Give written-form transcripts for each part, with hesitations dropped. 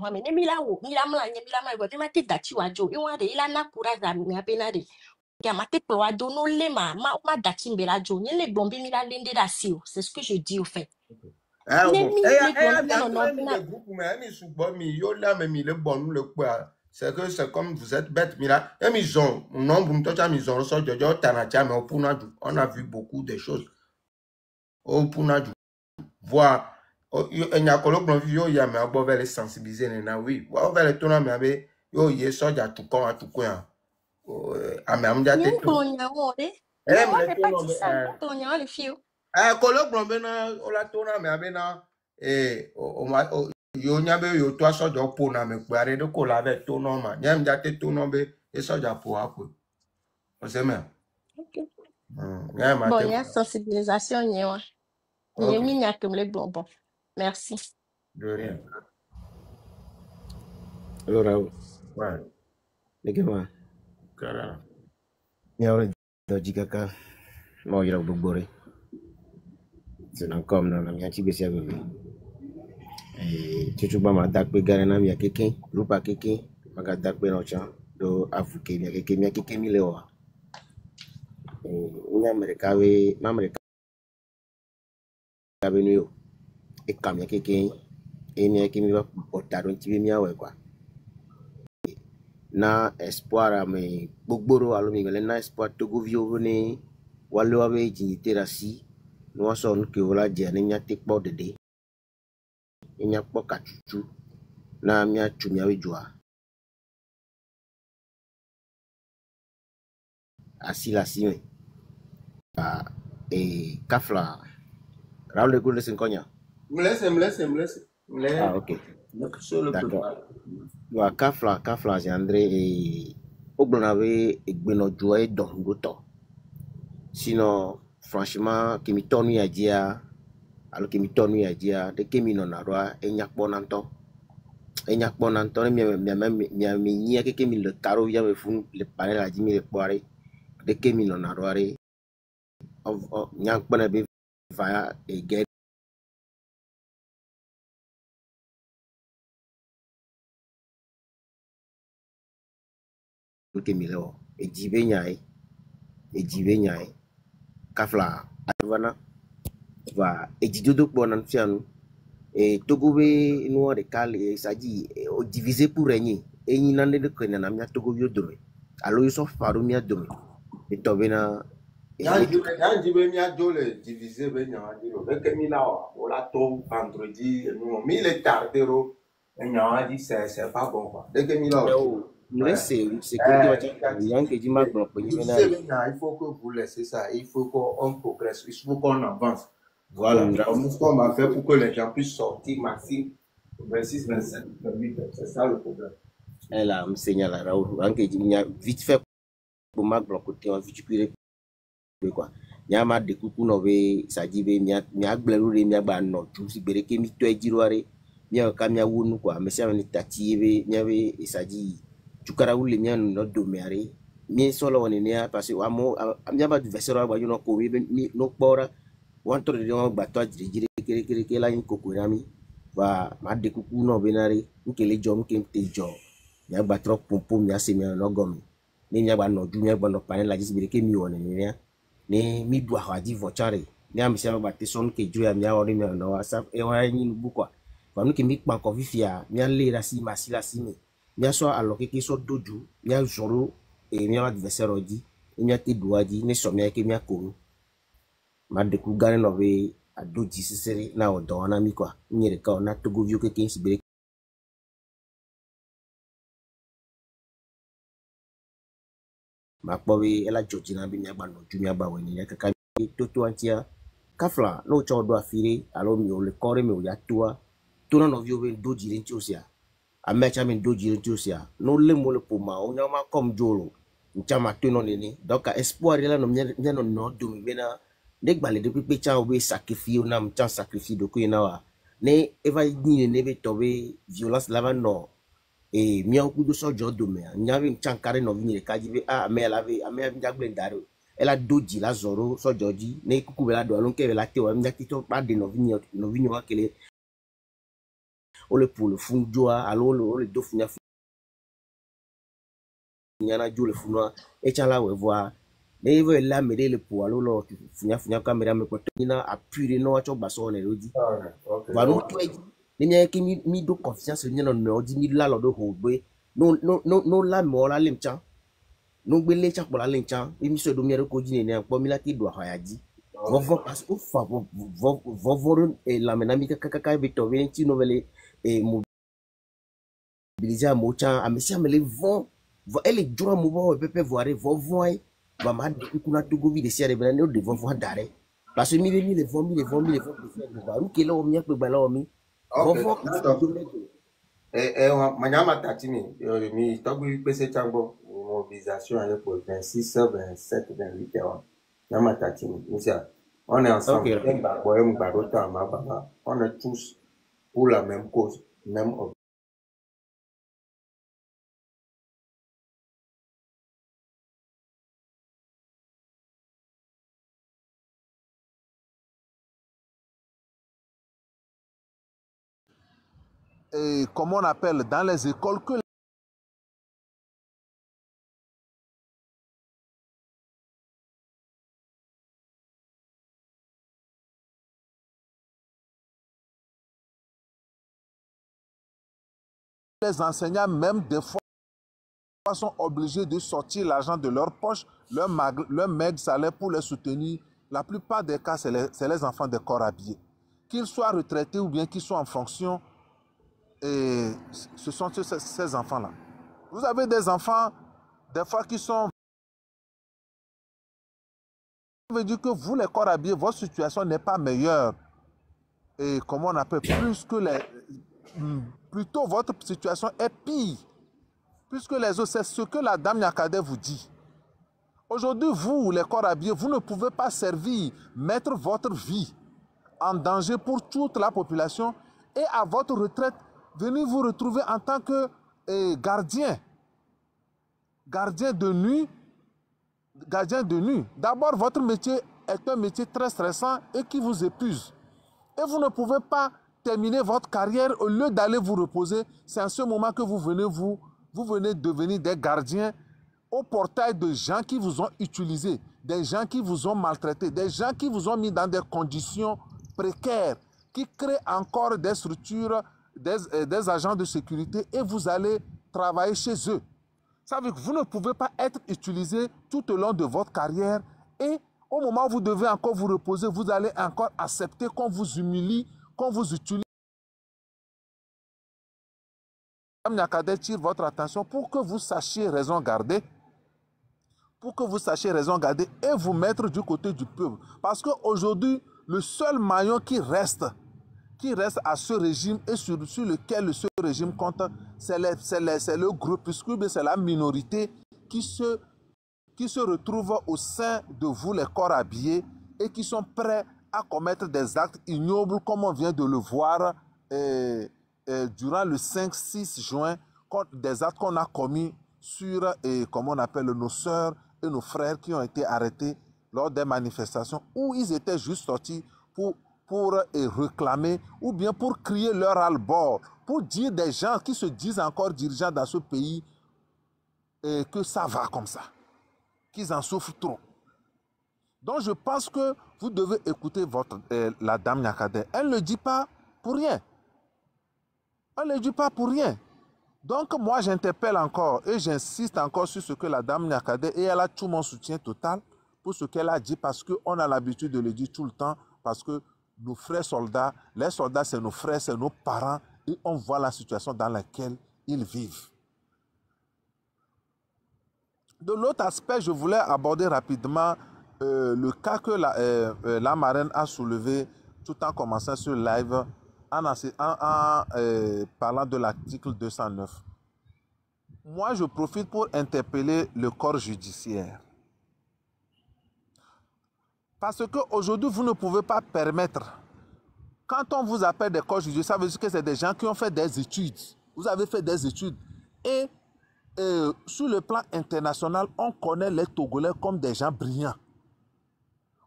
Moi, mais mila wo, mila mla, mila ma, bote ma te dachi wajo. E wa de ila na kura za mi apena de. Ya ma te plo ado no le ma dachi mbela jo. Nye le blombi mila lende da si o. C'est ce que je dis au fait. Ah Ne bon. mi le blombi Il y a non quand non même na. des groupes, mais ils sont bons, mais yo là, mais ils le bon, le quoi. C'est que c'est comme vous êtes bête, mais là, ils ont, non, vous me touchez, ils ont reçu de Jojo Tanatia, mais au Punaju, on a vu beaucoup de choses. Au Punaju, voir, il y a colloque, yo, il y a, mais on va les sensibiliser, oui. On va les tourner, mais yo, il y a ça, il y a tout quand, à tout coin. Ah, mais on a Nye dit tout. klonya wo de. Eh, Non, mais moi les j'ai pas tourner, dit ça. Moi klonya le fio. colloque, on la tourne, mais abena, yo nyabe yo to soja po na me pare de ko la ve to no ma nyam ja te to no be e soja po apo o se me Ok. nyam ma Bon, te il y a sensibilisation, il y a. Il y a ok mis comme les bonbons. Merci. de rien Allora, ouais ne che ma? cara Mi ora doji kaka mau jira bugbore. Senang kom na mia ci besi ago. Cucu ba ma dakpe gare na mia keke, grupa keke, maka dakpe no cha do afuke mia keke mi lewa. Nya mereka we, ma mereka we no yo. E kam mia keke, e mia keke mi ba otaro ntibe mi awe kwa. Na espoir ame bugboro alo mi gale na espoir togo vio ne walo awe jinitera si no son ke wala je ne nya tekpo dede. Nya kpo kachuchu na mia chumia we jua. Asila sime. Kafla. Raul de Goules en Konya. me laisse Ok. solo D'accord. prépare Wa Kafla c'est André et Ogbonave et Gbeno Joe Don Goto. Sinon, franchement, qui me tourne à dire, alors qui me tourne à dire, de qui me non à roi, et n'y a pas d'antan. Et n'y a pas d'antan, mais n'y a que le carreau vient me fou, le panel a dit, mais le poiré, de qui me non à roi, n'y a pas de via et guerre. Que mileo e jibe nyai Kafla advana va e jidodo bonan fianu e togo be no de kal e saji o diviser pour régner e ni nande de kena na mia togo yo dome alo yo so faru mia dome e tobena e ya jibe mi adole diviser be nya adiro be ke mi la o la to vendredi no mi le tardero e nya adi c'est pas bon quoi de ke mi la mlese sécurité wacha yanke jima gbo pe ni na il faut que vous laissez ça. Il faut qu'on progresse. Il faut qu'on avance. Voilà. Comme ce qu'on va faire pour que les gens puissent sortir maximum 26, 27, 28. C'est ça le problème. elle a m'enseigné la Raoul yanke jima vite fait pour ma gbo côté on vite pire quoi nyama de kuku no be saji be mia gbleru re mia ba no tu si bere ke mi to ejiroare mia ka mia wonu kwa mesia ni tati be mia be saji tukara wule mia no do meare mi solo woni ne parce que amo mia ba vesero ba yuno ko be no kpora wanto de no gba to ajiri kere la yin koko rami va ma de kuku no be nare nkele jom ke te jo mia gba trop pompo mia se mia no gomi ni mia ba no ju mia gba no panel la jisi bere ke mi woni ne ni mi dua haji vochare ni amisia ba te son ke joya mi awori mi no whatsapp e wa yin bu kwa fa nu ke mi pan ko fifia mi le ra si masila si mi so alo ke so doju mi zoro e mi adversaire oji mi te duaji ni so mi ke mi akonu ma de ku gare no be adoji sisere na odo na mi kwa nyere ka na togo vio ke kinsi bere ma kpowe ela joji na bi mi agba no ju mi agba weni ya kaka toto antia Kafla no cho do afire alo mi o le kore mi o ya tua tuna no vio be do jire nti osia a mecha mi do jire nti osia no le mo le poma o nya ma kom jolo nchama tuno nini donc espoir la no nya no do mi bena de gbale de pipe cha o be sacrifice na mcha sacrifice do ko ina wa ne eva ni ne be to be violence lava no e mi o ku do so jo do me nya be ncha kare no vi ni ka jibe a me la be a me njagble ndaro ela doji la zoro so joji ne kuku bela do alon ke bela te wa mnya tito pa de no vinyo wa kele le pour le funjoa alors le do funya funya jo le funwa e chala we voir ne veut la me le pour alors le funya caméra me ko tina appuyer no acho baso ne lodi va no to ni mi ki mi do confiance ni no di mi la lo do ho gbe no la mo la limcha no gbe le cha pola limcha mi so do mi re ko ji ne po mi la ti do ha ya ji vovo parce que vovo e la menami kaka bito venti novele e mobiliser mocha amesi amele vont elle dura mo bo pepe voir vovo ai va ma de kuna to go vi de sere bena de vovo dare parce que mi le vont va ru ke lo mi pe gba lo mi vovo manyama tatimi mi togbi pese chambo mobilisation avec pour 26 27 28 heures nyama tatimi on est ensemble on est tous pour la même cause même objectif. Et comment on appelle dans les écoles que les enseignants même des fois sont obligés de sortir l'argent de leur poche, leur maigre salaire pour les soutenir. La plupart des cas, c'est les enfants des corps habillés. Qu'ils soient retraités ou bien qu'ils soient en fonction, et ce sont ces enfants-là. Vous avez des enfants, des fois, qui sont... Ça veut dire que vous, les corps habillés, votre situation n'est pas meilleure. Et comment on appelle, plus que les... Plutôt, votre situation est pire. Puisque les autres, c'est ce que la dame Nyakade vous dit. Aujourd'hui, vous, les corps habillés, vous ne pouvez pas servir, mettre votre vie en danger pour toute la population et à votre retraite, venir vous retrouver en tant que gardien de nuit. Gardien de nuit. D'abord, votre métier est un métier très stressant et qui vous épuise. Et vous ne pouvez pas terminer votre carrière au lieu d'aller vous reposer. C'est en ce moment que vous venez devenir des gardiens au portail de gens qui vous ont utilisé, des gens qui vous ont maltraité, des gens qui vous ont mis dans des conditions précaires, qui créent encore des structures, des agents de sécurité et vous allez travailler chez eux. Ça veut dire que vous ne pouvez pas être utilisé tout au long de votre carrière et au moment où vous devez encore vous reposer, vous allez encore accepter qu'on vous humilie, qu'on vous utilise. Mme Nyakade tire votre attention pour que vous sachiez raison garder. Pour que vous sachiez raison garder et vous mettre du côté du peuple. Parce qu'aujourd'hui, le seul maillon qui reste à ce régime et sur lequel ce régime compte, c'est le groupuscule, c'est la minorité qui se retrouve au sein de vous, les corps habillés, et qui sont prêts à commettre des actes ignobles, comme on vient de le voir durant le 5-6 juin, des actes qu'on a commis sur, comment on appelle, nos sœurs et nos frères qui ont été arrêtés lors des manifestations où ils étaient juste sortis pour réclamer ou bien pour crier leur ras-le-bord, pour dire des gens qui se disent encore dirigeants dans ce pays que ça va comme ça, qu'ils en souffrent trop. Donc je pense que vous devez écouter la dame Nyakade. Elle ne le dit pas pour rien. Elle ne le dit pas pour rien. Donc moi j'interpelle encore et j'insiste encore sur ce que la dame Nyakade, et elle a tout mon soutien total pour ce qu'elle a dit, parce qu'on a l'habitude de le dire tout le temps, parce que nos frères soldats, les soldats c'est nos frères, c'est nos parents, et on voit la situation dans laquelle ils vivent. De l'autre aspect, je voulais aborder rapidement le cas que la marraine a soulevé tout en commençant ce live en parlant de l'article 209. Moi, je profite pour interpeller le corps judiciaire. Parce qu'aujourd'hui, vous ne pouvez pas permettre, quand on vous appelle des corps judiciaires, ça veut dire que c'est des gens qui ont fait des études. Vous avez fait des études. Et sur le plan international, on connaît les Togolais comme des gens brillants.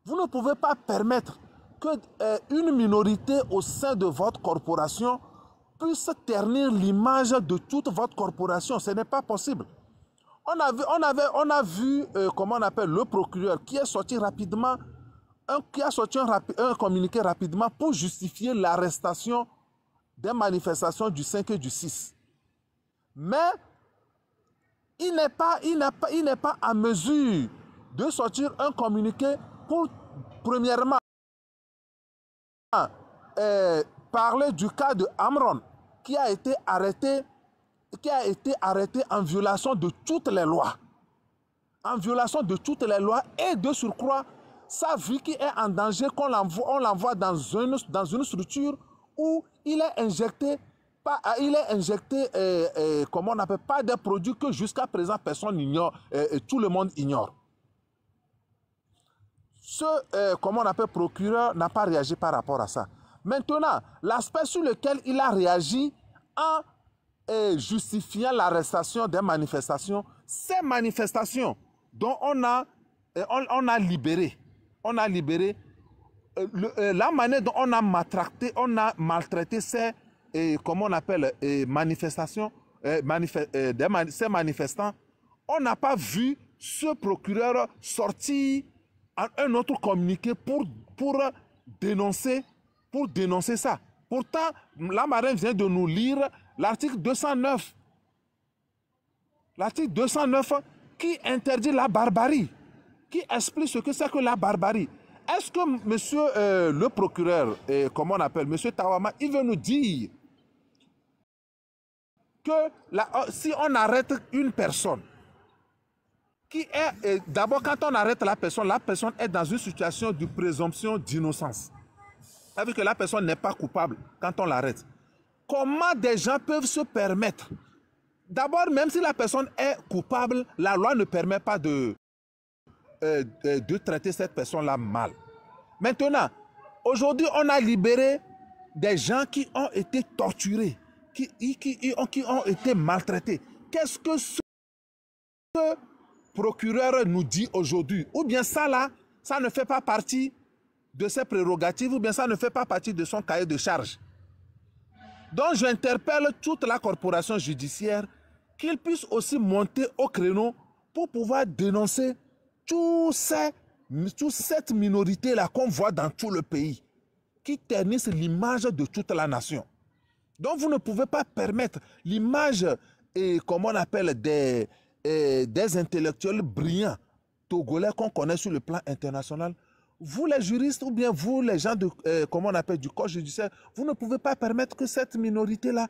Vous ne pouvez pas permettre qu'une minorité au sein de votre corporation puisse ternir l'image de toute votre corporation. Ce n'est pas possible. On a vu comment on appelle, le procureur qui est sorti rapidement, un communiqué rapidement pour justifier l'arrestation des manifestations du 5 et du 6. Mais il n'est pas à mesure de sortir un communiqué pour, premièrement, parler du cas de Amron, qui a été arrêté en violation de toutes les lois. En violation de toutes les lois et de surcroît, sa vie qui est en danger, on l'envoie dans une structure où il est injecté, comment on appelle, pas des produits que jusqu'à présent personne n'ignore, tout le monde ignore. Comment on appelle, procureur n'a pas réagi par rapport à ça. Maintenant, l'aspect sur lequel il a réagi en justifiant l'arrestation des manifestations, ces manifestations dont on a libéré, la manière dont on a maltraité ces, comment on appelle, manifestations, ces manifestants, on n'a pas vu ce procureur sortir un autre communiqué pour dénoncer ça. Pourtant, la marraine vient de nous lire l'article 209. L'article 209 qui interdit la barbarie, qui explique ce que c'est que la barbarie. Est-ce que monsieur le procureur, comment on appelle, monsieur Tawama, il veut nous dire que si on arrête une personne, qui est, d'abord quand on arrête la personne est dans une situation de présomption d'innocence. Ça veut dire que la personne n'est pas coupable quand on l'arrête. Comment des gens peuvent se permettre? D'abord, même si la personne est coupable, la loi ne permet pas de traiter cette personne-là mal. Maintenant, aujourd'hui, on a libéré des gens qui ont été torturés, qui ont été maltraités. Qu'est-ce que ce procureur nous dit aujourd'hui? Ou bien ça là, ça ne fait pas partie de ses prérogatives, ou bien ça ne fait pas partie de son cahier de charge. Donc j'interpelle toute la corporation judiciaire qu'il puisse aussi monter au créneau pour pouvoir dénoncer toute cette minorité-là qu'on voit dans tout le pays, qui ternissent l'image de toute la nation. Donc vous ne pouvez pas permettre l'image, comment on appelle, des intellectuels brillants togolais qu'on connaît sur le plan international. Vous les juristes ou bien vous les gens de, comment on appelle, du corps judiciaire, vous ne pouvez pas permettre que cette minorité-là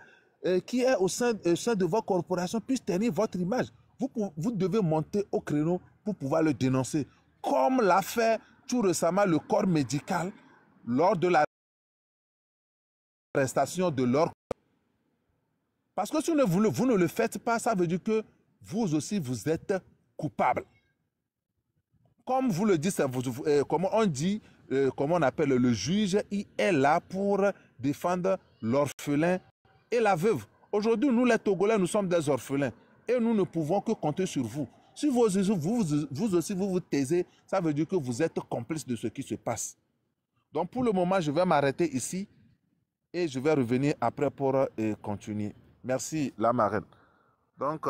qui est au sein de votre corporation puisse tenir votre image. Vous devez monter au créneau pour pouvoir le dénoncer, comme l'a fait tout récemment le corps médical lors de l'arrestation de leur corps. Parce que si vous ne le faites pas, ça veut dire que vous aussi vous êtes coupable. Comme vous le dites, comment on dit, comment on appelle, le juge, il est là pour défendre l'orphelin et la veuve. Aujourd'hui, nous les Togolais, nous sommes des orphelins et nous ne pouvons que compter sur vous. Si vous aussi vous taisez, ça veut dire que vous êtes complice de ce qui se passe. Donc pour le moment, je vais m'arrêter ici et je vais revenir après pour continuer. Merci, la marraine. Donc,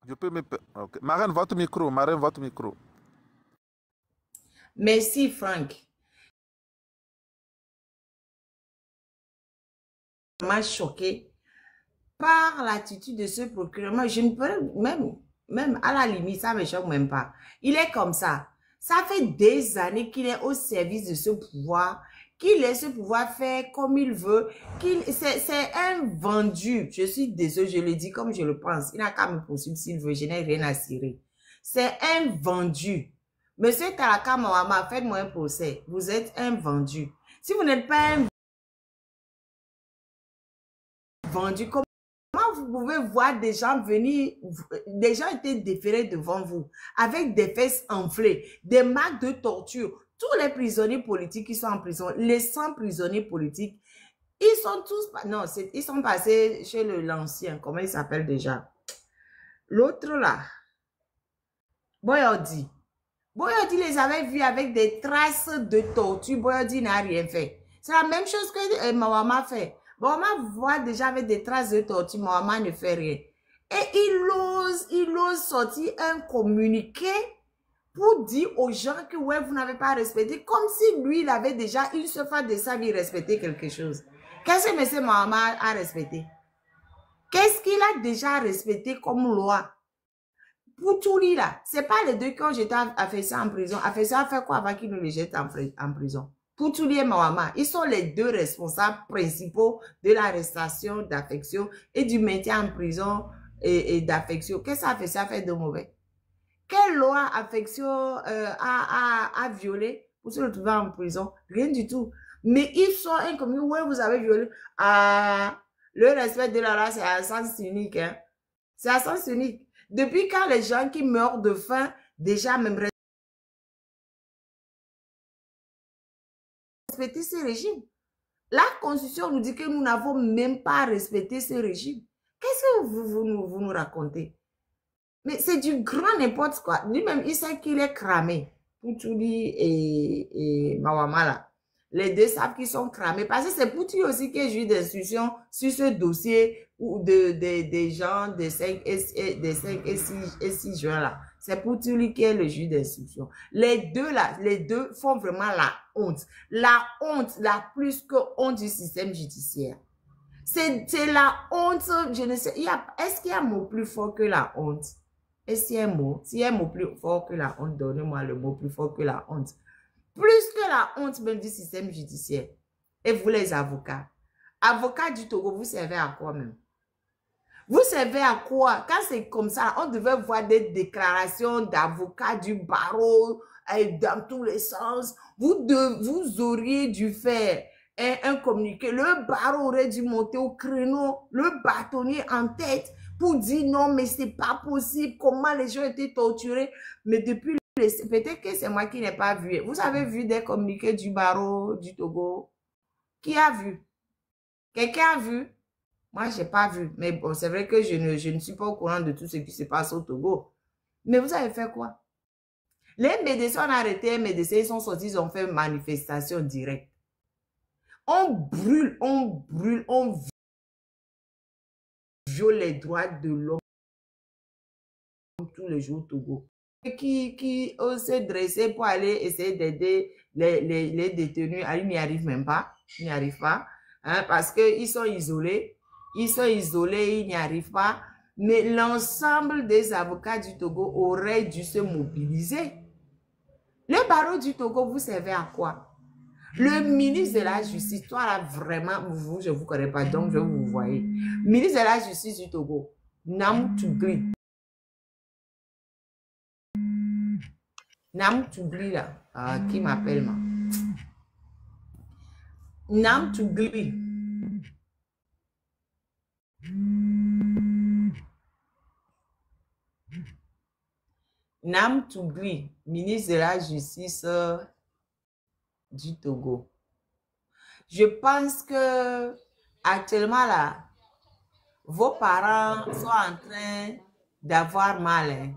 je peux me... Okay. Marraine, votre micro. Marraine, votre micro. Merci, Franck. Je suis choqué par l'attitude de ce procureur. Moi, je ne peux même à la limite, ça ne me choque même pas. Il est comme ça. Ça fait des années qu'il est au service de ce pouvoir, qu'il laisse ce pouvoir faire comme il veut, c'est un vendu. Je suis désolé, je le dis comme je le pense. Il n'a qu'à me poursuivre s'il veut, je n'ai rien à cirer. C'est un vendu. Monsieur Talaka Mawama, faites-moi un procès. Vous êtes un vendu. Si vous n'êtes pas un vendu, comment vous pouvez voir des gens venir, des gens étaient déférés devant vous, avec des fesses enflées, des marques de torture. Tous les prisonniers politiques qui sont en prison, les 100 prisonniers politiques, ils sont tous... Non, ils sont passés chez l'ancien. Comment il s'appelle déjà? L'autre là. Boyodi. Boyodi les avait vus avec des traces de torture. Boyodi n'a rien fait. C'est la même chose que Mawama fait. Bon, maman voit déjà avec des traces de tortue, maman ne fait rien. Et il ose sortir un communiqué pour dire aux gens que ouais, vous n'avez pas respecté, comme si lui, il avait déjà une seule fois de sa vie respecté quelque chose. Qu'est-ce que M. Mahama a respecté? Qu'est-ce qu'il a déjà respecté comme loi? Pour tout lui là, c'est pas les deux quand j'étais affecté en prison. Affecté a fait quoi avant qu'il nous les jette en prison? Pour tout lui et Mahama, ils sont les deux responsables principaux de l'arrestation d'affection et du maintien en prison et d'affection. Qu'est-ce que ça fait de mauvais? Quelle loi affection a violé pour se retrouver en prison? Rien du tout. Mais ils sont inconnus. Ouais, vous avez violé. Le respect de la loi, c'est à sens unique. Hein? C'est à sens unique. Depuis quand les gens qui meurent de faim, déjà même respecter ce régime? La Constitution nous dit que nous n'avons même pas respecté ce régime. Qu'est-ce que vous nous racontez? Mais c'est du grand n'importe quoi. Lui-même, il sait qu'il est cramé. Poutouli et Mawamala. Les deux savent qu'ils sont cramés. Parce que c'est Poutouli aussi qui est juge d'instruction sur ce dossier ou des gens de 5 et 6 juin là. C'est Poutouli qui est le juge d'instruction. Les deux font vraiment la honte. La honte, la plus que honte du système judiciaire. C'est la honte, je ne sais. Est-ce qu'il y a un mot plus fort que la honte? Est-ce qu'il y a un mot? S'il y a un mot plus fort que la honte, donnez-moi le mot plus fort que la honte. Plus que la honte même du système judiciaire. Et vous les avocats. Avocats du Togo, vous servez à quoi même? Vous servez à quoi? Quand c'est comme ça, on devait voir des déclarations d'avocats du barreau dans tous les sens. Vous auriez dû faire un communiqué. Le barreau aurait dû monter au créneau, le bâtonnier en tête pour dire non, mais c'est pas possible. Comment les gens étaient torturés. Mais depuis, peut-être que c'est moi qui n'ai pas vu. Vous avez vu des communiqués du barreau du Togo? Qui a vu? Quelqu'un a vu? Moi, je n'ai pas vu. Mais bon, c'est vrai que je ne suis pas au courant de tout ce qui se passe au Togo. Mais vous avez fait quoi? Les médecins ont arrêté les médecins, ils sont sortis, ils ont fait une manifestation directe. On brûle, on viole les droits de l'homme tous les jours au Togo. Qui s'est dressé pour aller essayer d'aider les détenus, ils n'y arrivent même pas. Ils n'y arrivent pas. Hein, parce qu'ils sont isolés. Ils sont isolés, ils n'y arrivent pas. Mais l'ensemble des avocats du Togo auraient dû se mobiliser. Le barreau du Togo, vous servez à quoi? Le ministre de la Justice, toi là, vraiment, vous, je ne vous connais pas, donc je vous voyez. Ministre de la Justice du Togo, Nam Tougli. Nam Tougli là, qui m'appelle moi? Nam Tougli. Nam Tougli, ministre de la Justice du Togo. Je pense que actuellement là, vos parents sont en train d'avoir mal. Hein.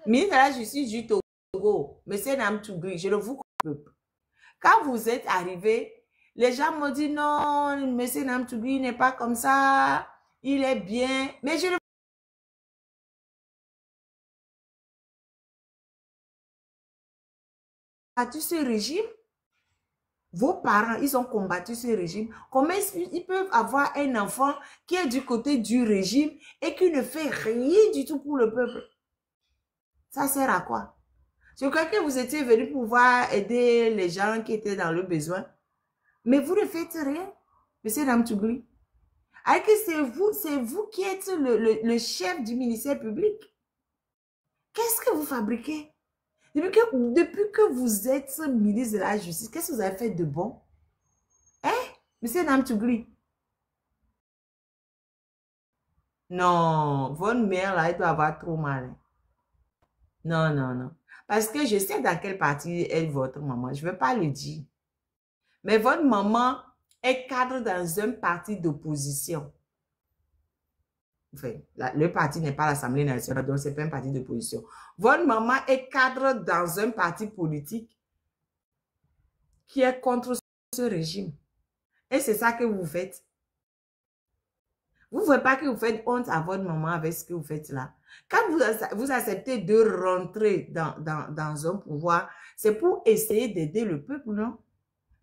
Ministre de la Justice du Togo, M. Nam Tougli, je le vous coupe. Quand vous êtes arrivé, les gens m'ont dit non, M. Nam Tougli n'est pas comme ça, il est bien. Mais je ne combattu ce régime. Vos parents, ils ont combattu ce régime. Comment ils peuvent avoir un enfant qui est du côté du régime et qui ne fait rien du tout pour le peuple? Ça sert à quoi? Je crois que vous étiez venu pouvoir aider les gens qui étaient dans le besoin. Mais vous ne faites rien, M. Nam Tougli. C'est vous qui êtes le chef du ministère public. Qu'est-ce que vous fabriquez? Depuis que vous êtes ministre de la Justice, qu'est-ce que vous avez fait de bon? Hein? M. Nam Tougli? Non, votre mère là, elle doit avoir trop mal. Non, non, non. Parce que je sais dans quelle partie est votre maman. Je ne vais pas le dire. Mais votre maman est cadre dans un parti d'opposition. Enfin, le parti n'est pas l'Assemblée nationale, donc ce n'est pas un parti d'opposition. Votre maman est cadre dans un parti politique qui est contre ce régime. Et c'est ça que vous faites. Vous ne voyez pas que vous faites honte à votre maman avec ce que vous faites là. Quand vous acceptez de rentrer dans un pouvoir, c'est pour essayer d'aider le peuple, non?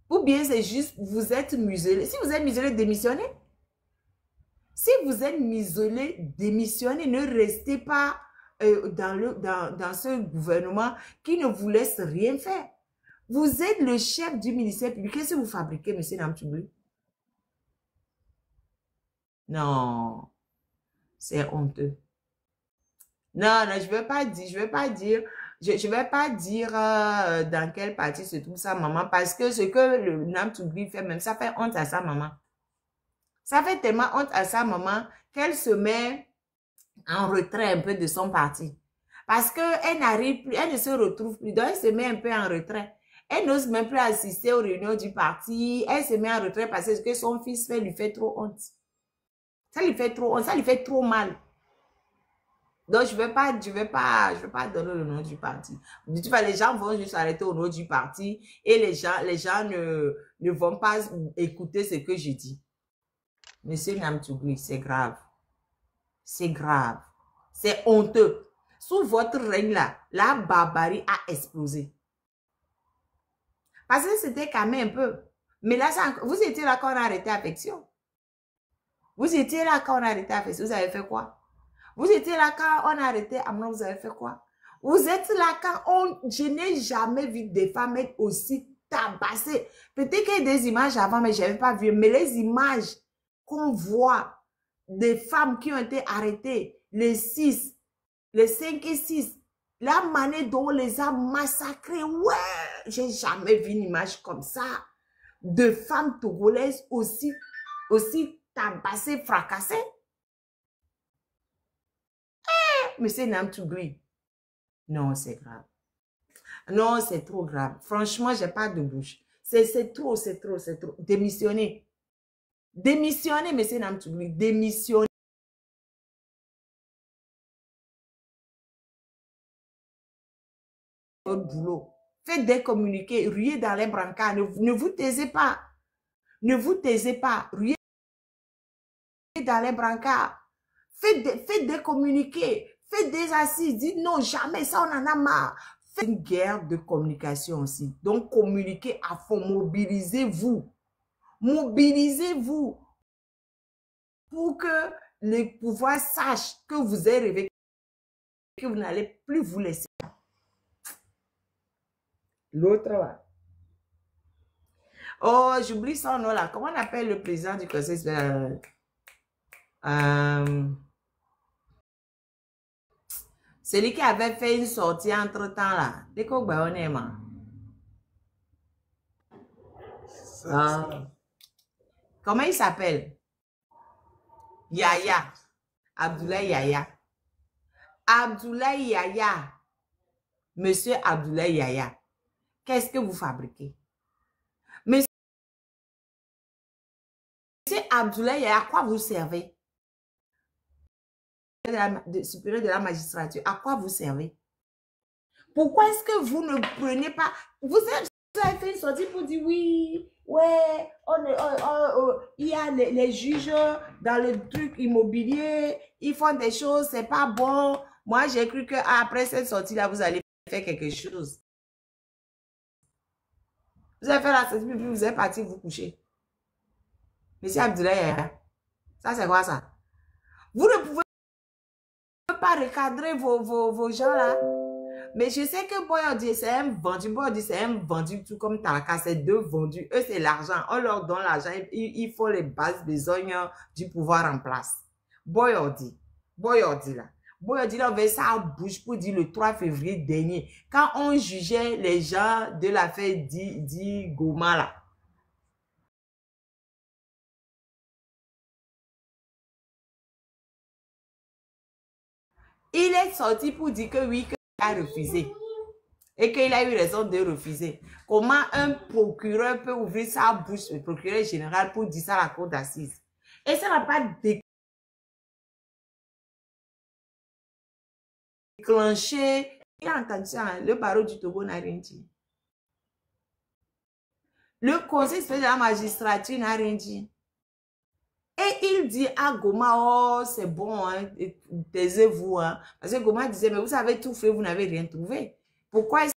Ou bien c'est juste, vous êtes muselé. Si vous êtes muselé, démissionnez. Si vous êtes muselé, démissionnez. Ne restez pas dans ce gouvernement qui ne vous laisse rien faire. Vous êtes le chef du ministère public. Qu'est-ce que vous fabriquez, M. Namtoubli? Non, c'est honteux. Non, non, je ne vais pas dire dans quel parti se trouve sa maman, parce que ce que le Namtoubli fait, même ça fait honte à sa maman. Ça fait tellement honte à sa maman qu'elle se met en retrait un peu de son parti. Parce qu'elle n'arrive plus, elle ne se retrouve plus, donc elle se met un peu en retrait. Elle n'ose même plus assister aux réunions du parti, elle se met en retrait parce que ce que son fils fait lui fait trop honte. Ça lui fait trop honte, ça lui fait trop mal. Donc, je vais pas donner le nom du parti. De toute façon, les gens vont juste arrêter au nom du parti et les gens ne vont pas écouter ce que je dis. Monsieur Namtoubli, c'est grave. C'est grave. C'est honteux. Sous votre règne là, la barbarie a explosé. Parce que c'était quand même un peu. Mais là, vous étiez là quand on a arrêté Affection. Vous étiez là quand on a arrêté Affection. Vous avez fait quoi? Vous étiez là quand on a arrêté Amnon. Vous avez fait quoi? Vous êtes là quand je n'ai jamais vu des femmes être aussi tabassées. Peut-être qu'il y a des images avant, mais je n'avais pas vu. Mais les images qu'on voit des femmes qui ont été arrêtées, les 5 et 6, la manière dont on les a massacrées, ouais, j'ai jamais vu une image comme ça, de femmes togolaises aussi tabassées, fracassées. Monsieur Namtoubli, non, c'est grave. Non, c'est trop grave. Franchement, j'ai pas de bouche. C'est trop. Démissionnez. Démissionnez, monsieur Namtoubli. Démissionnez. Votre boulot. Faites des communiqués. Riez dans les brancards. Ne vous taisez pas. Ne vous taisez pas. Riez dans les brancards. Faites des communiqués. Faites des assises. Dites non, jamais ça, on en a marre. Faites une guerre de communication aussi. Donc, communiquez à fond. Mobilisez-vous. Mobilisez-vous pour que les pouvoirs sachent que vous êtes réveillé, que vous n'allez plus vous laisser. L'autre là. Oh, j'oublie son nom là. Comment on appelle le président du conseil? Celui qui avait fait une sortie entre-temps là. Dès qu'on on est mort. Comment il s'appelle? Yaya. Abdoulaye Yaya. Abdoulaye Yaya. Monsieur Abdoulaye Yaya. Qu'est-ce que vous fabriquez? Monsieur Abdoulaye Yaya, à quoi vous servez? Supérieur de la magistrature, à quoi vous servez? Pourquoi est-ce que vous ne prenez pas... Vous avez fait une sortie pour dire oui, ouais, il y a les juges dans le truc immobilier, ils font des choses, c'est pas bon. Moi, j'ai cru qu'après cette sortie-là, vous allez faire quelque chose. Vous avez fait la sortie, puis vous êtes parti vous coucher. Monsieur Abdoulaye, ça c'est quoi ça? Vous ne pouvez pas recadrer vos gens là. Mais je sais que Boyardi, c'est un vendu. Boyardi, c'est un vendu tout comme Talaka, c'est deux vendus. Eux, c'est l'argent. On leur donne l'argent. Il faut les bases besognes du pouvoir en place. Boyardi là. Boyardi là, on veut ça à bouche pour dire le 3 février dernier. Quand on jugeait les gens de l'affaire dit Goma là. Il est sorti pour dire que oui, qu'il a refusé. Et qu'il a eu raison de refuser. Comment un procureur peut ouvrir sa bouche, le procureur général, pour dire ça à la cour d'assises? Et ça n'a pas déclenché. Il a entendu ça, le barreau du Togo n'a rien dit. Le conseil supérieur de la magistrature n'a rien dit. Et il dit à Goma, oh, c'est bon, hein, taisez-vous. Hein. Parce que Goma disait, mais vous avez tout fait, vous n'avez rien trouvé. Pourquoi est-ce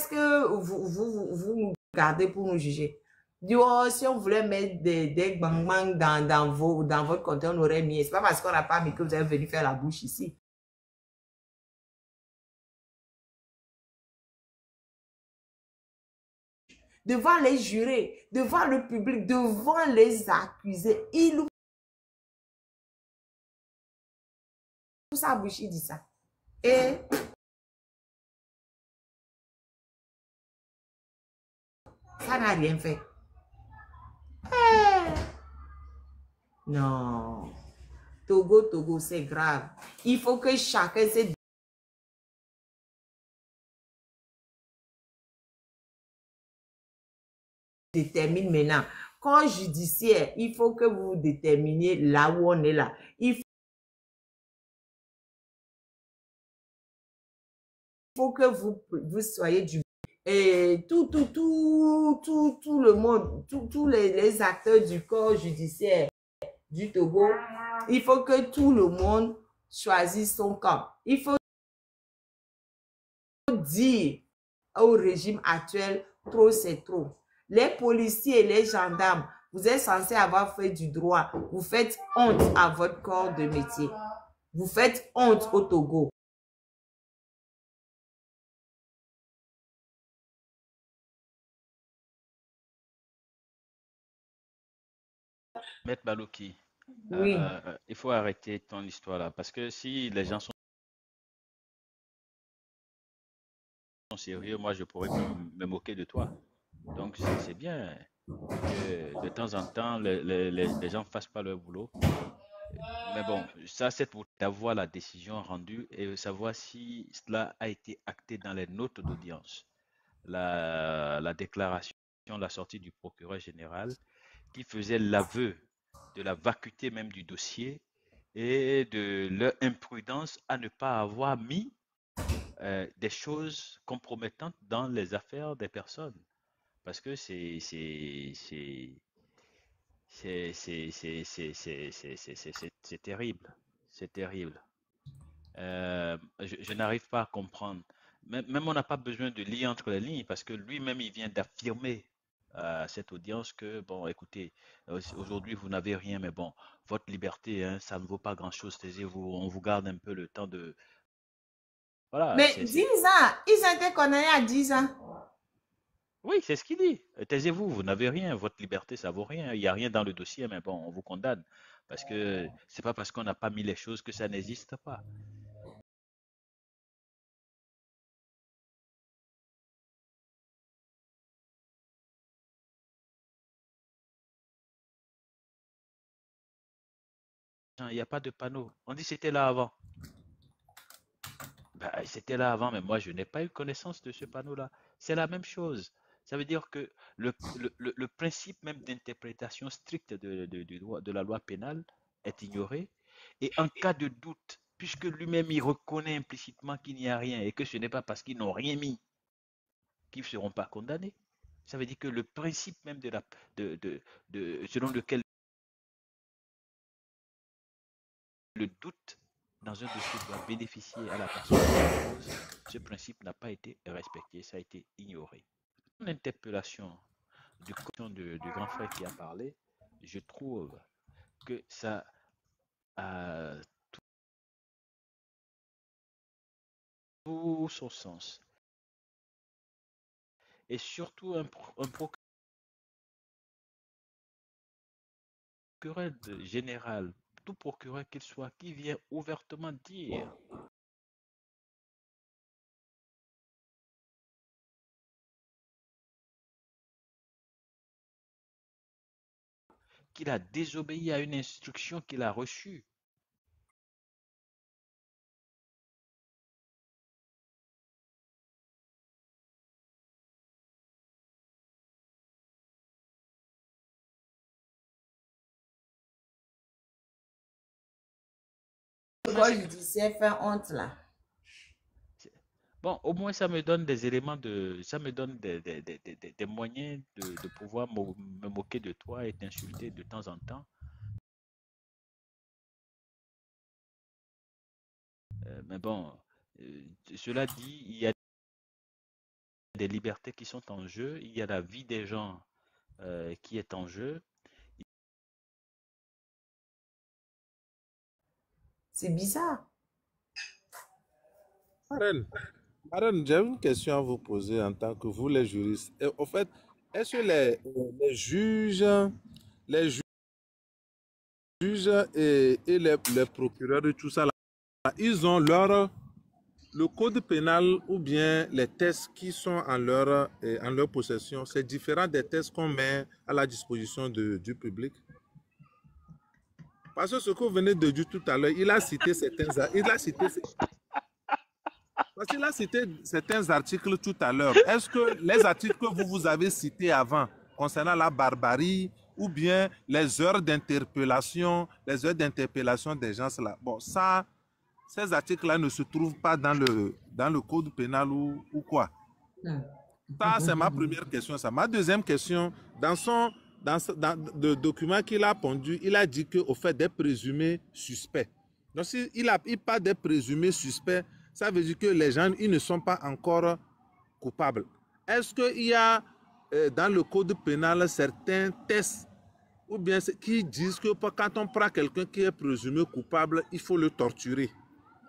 que vous nous gardez pour nous juger? Dit, oh, si on voulait mettre des bang-bang dans votre compte, on aurait mis. C'est pas parce qu'on n'a pas mis que vous êtes venu faire la bouche ici. Devant les jurés, devant le public, devant les accusés, il ouvre sa bouche, il dit ça. Et ça n'a rien fait. Non. Togo, c'est grave. Il faut que chacun se détermine maintenant. Corps judiciaire, il faut que vous déterminiez là où on est là. Il faut que vous soyez du... Et tout le monde, tous les acteurs du corps judiciaire du Togo, il faut que tout le monde choisisse son camp. Il faut dire au régime actuel, trop c'est trop. Les policiers et les gendarmes, vous êtes censés avoir fait du droit. Vous faites honte à votre corps de métier. Vous faites honte au Togo. Maître Balouki, Oui. il faut arrêter ton histoire là, parce que si les gens sont sérieux, moi je pourrais me moquer de toi. Donc c'est bien que de temps en temps les gens ne fassent pas leur boulot. Mais bon, ça c'est pour avoir la décision rendue et savoir si cela a été acté dans les notes d'audience. La déclaration, la sortie du procureur général qui faisait l'aveu de la vacuité même du dossier et de leur imprudence à ne pas avoir mis des choses compromettantes dans les affaires des personnes. Parce que c'est terrible. C'est terrible. Je n'arrive pas à comprendre. Même on n'a pas besoin de lire entre les lignes parce que lui-même, il vient d'affirmer à cette audience que, bon, écoutez, aujourd'hui, vous n'avez rien, mais bon, votre liberté, hein, ça ne vaut pas grand-chose. Taisez-vous, on vous garde un peu le temps de... Voilà, Mais 10 ans, ils étaient condamnés à 10 ans. Oui, c'est ce qu'il dit. Taisez-vous, vous n'avez rien, votre liberté, ça vaut rien. Il n'y a rien dans le dossier, mais bon, on vous condamne. Parce que c'est pas parce qu'on n'a pas mis les choses que ça n'existe pas. Il n'y a pas de panneau. On dit c'était là avant. Ben, c'était là avant, mais moi, je n'ai pas eu connaissance de ce panneau-là. C'est la même chose. Ça veut dire que le principe même d'interprétation stricte de la loi pénale est ignoré. Et en cas de doute, puisque lui-même, il reconnaît implicitement qu'il n'y a rien et que ce n'est pas parce qu'ils n'ont rien mis qu'ils ne seront pas condamnés. Ça veut dire que le principe même selon lequel le doute dans un dossier doit bénéficier à la personne en cause, ce principe n'a pas été respecté, ça a été ignoré. En interpellation du grand frère qui a parlé, je trouve que ça a tout son sens. Et surtout un procureur général, tout procureur qu'il soit, qui vient ouvertement dire qu'il a désobéi à une instruction qu'il a reçue. Le corps judiciaire fait honte là. Bon, au moins, ça me donne des éléments ça me donne des moyens de pouvoir me moquer de toi et t'insulter de temps en temps. Mais bon, cela dit, il y a des libertés qui sont en jeu, il y a la vie des gens qui est en jeu. C'est bizarre. Marraine, Marraine, j'ai une question à vous poser en tant que vous, les juristes. Et, au fait, est-ce que les les juges et les procureurs et tout ça, là, ils ont le code pénal ou bien les tests qui sont en leur possession, c'est différent des tests qu'on met à la disposition du public? Parce que ce que vous venez de dire tout à l'heure, il a cité certains articles tout à l'heure. Est-ce que les articles que vous avez cités avant concernant la barbarie ou bien les heures d'interpellation des gens là, bon, ça, ces articles-là ne se trouvent pas dans le code pénal ou quoi? Ça, c'est ma première question. Ça. Ma deuxième question, dans le document qu'il a pondu, il a dit qu'au fait des présumés suspects. Donc, s'il parle des présumés suspects, ça veut dire que les gens, ils ne sont pas encore coupables. Est-ce qu'il y a dans le code pénal certains tests ou bien qui disent que quand on prend quelqu'un qui est présumé coupable, il faut le torturer,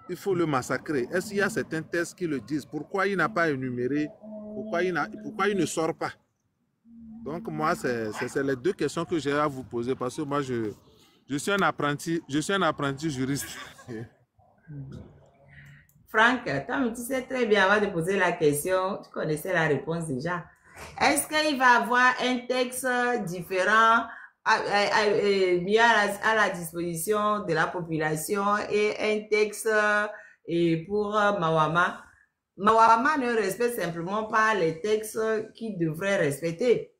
il faut le massacrer? Est-ce qu'il y a certains tests qui le disent? Pourquoi il n'a pas énuméré? Pourquoi il ne sort pas? Donc moi, c'est les deux questions que j'ai à vous poser parce que moi, je suis un apprenti juriste. Franck, toi, tu sais très bien avant de poser la question, tu connaissais la réponse déjà. Est-ce qu'il va avoir un texte différent mis à la disposition de la population et un texte pour Mawama? Mawama ne respecte simplement pas les textes qu'il devrait respecter.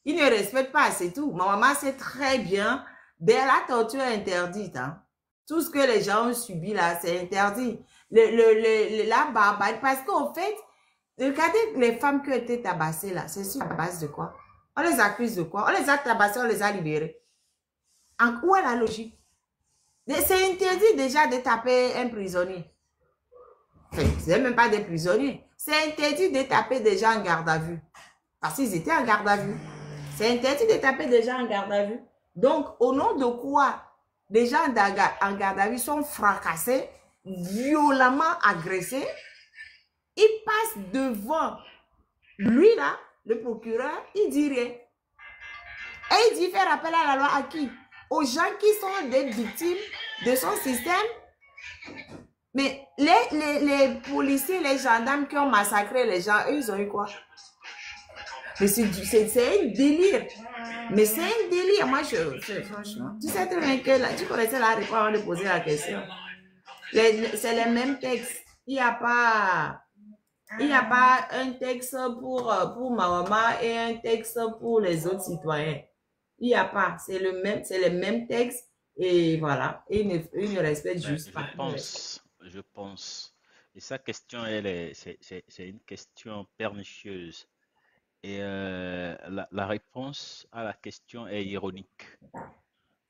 Il ne respecte pas, c'est tout. Mawama sait très bien, dès la torture est interdite. Hein. Tout ce que les gens ont subi là, c'est interdit. La barbarie, parce qu'en fait, regardez les femmes qui ont été tabassées là, c'est sur la base de quoi? On les accuse de quoi? On les a tabassées, on les a libérées. Où est la logique? C'est interdit déjà de taper un prisonnier. C'est même pas des prisonniers. C'est interdit de taper des gens en garde à vue. Parce qu'ils étaient en garde à vue. C'est interdit de taper des gens en garde à vue. Donc, au nom de quoi des gens en garde à vue sont fracassés, violemment agressés? Il passe devant lui là, le procureur, il dit rien. Et il dit faire appel à la loi à qui? Aux gens qui sont des victimes de son système. Mais les policiers, les gendarmes qui ont massacré les gens, eux, ils ont eu quoi? Mais c'est un délire. Mais c'est un délire. Moi, franchement, tu sais très bien que là, tu connaissais la réponse avant de poser la question. C'est les mêmes textes. Il n'y a pas un texte pour Mahoma et un texte pour les autres citoyens. Il n'y a pas. C'est les mêmes textes et voilà. Et ils ne respectent juste pas. Je pense. Et sa question, c'est une question pernicieuse. Et la réponse à la question est ironique.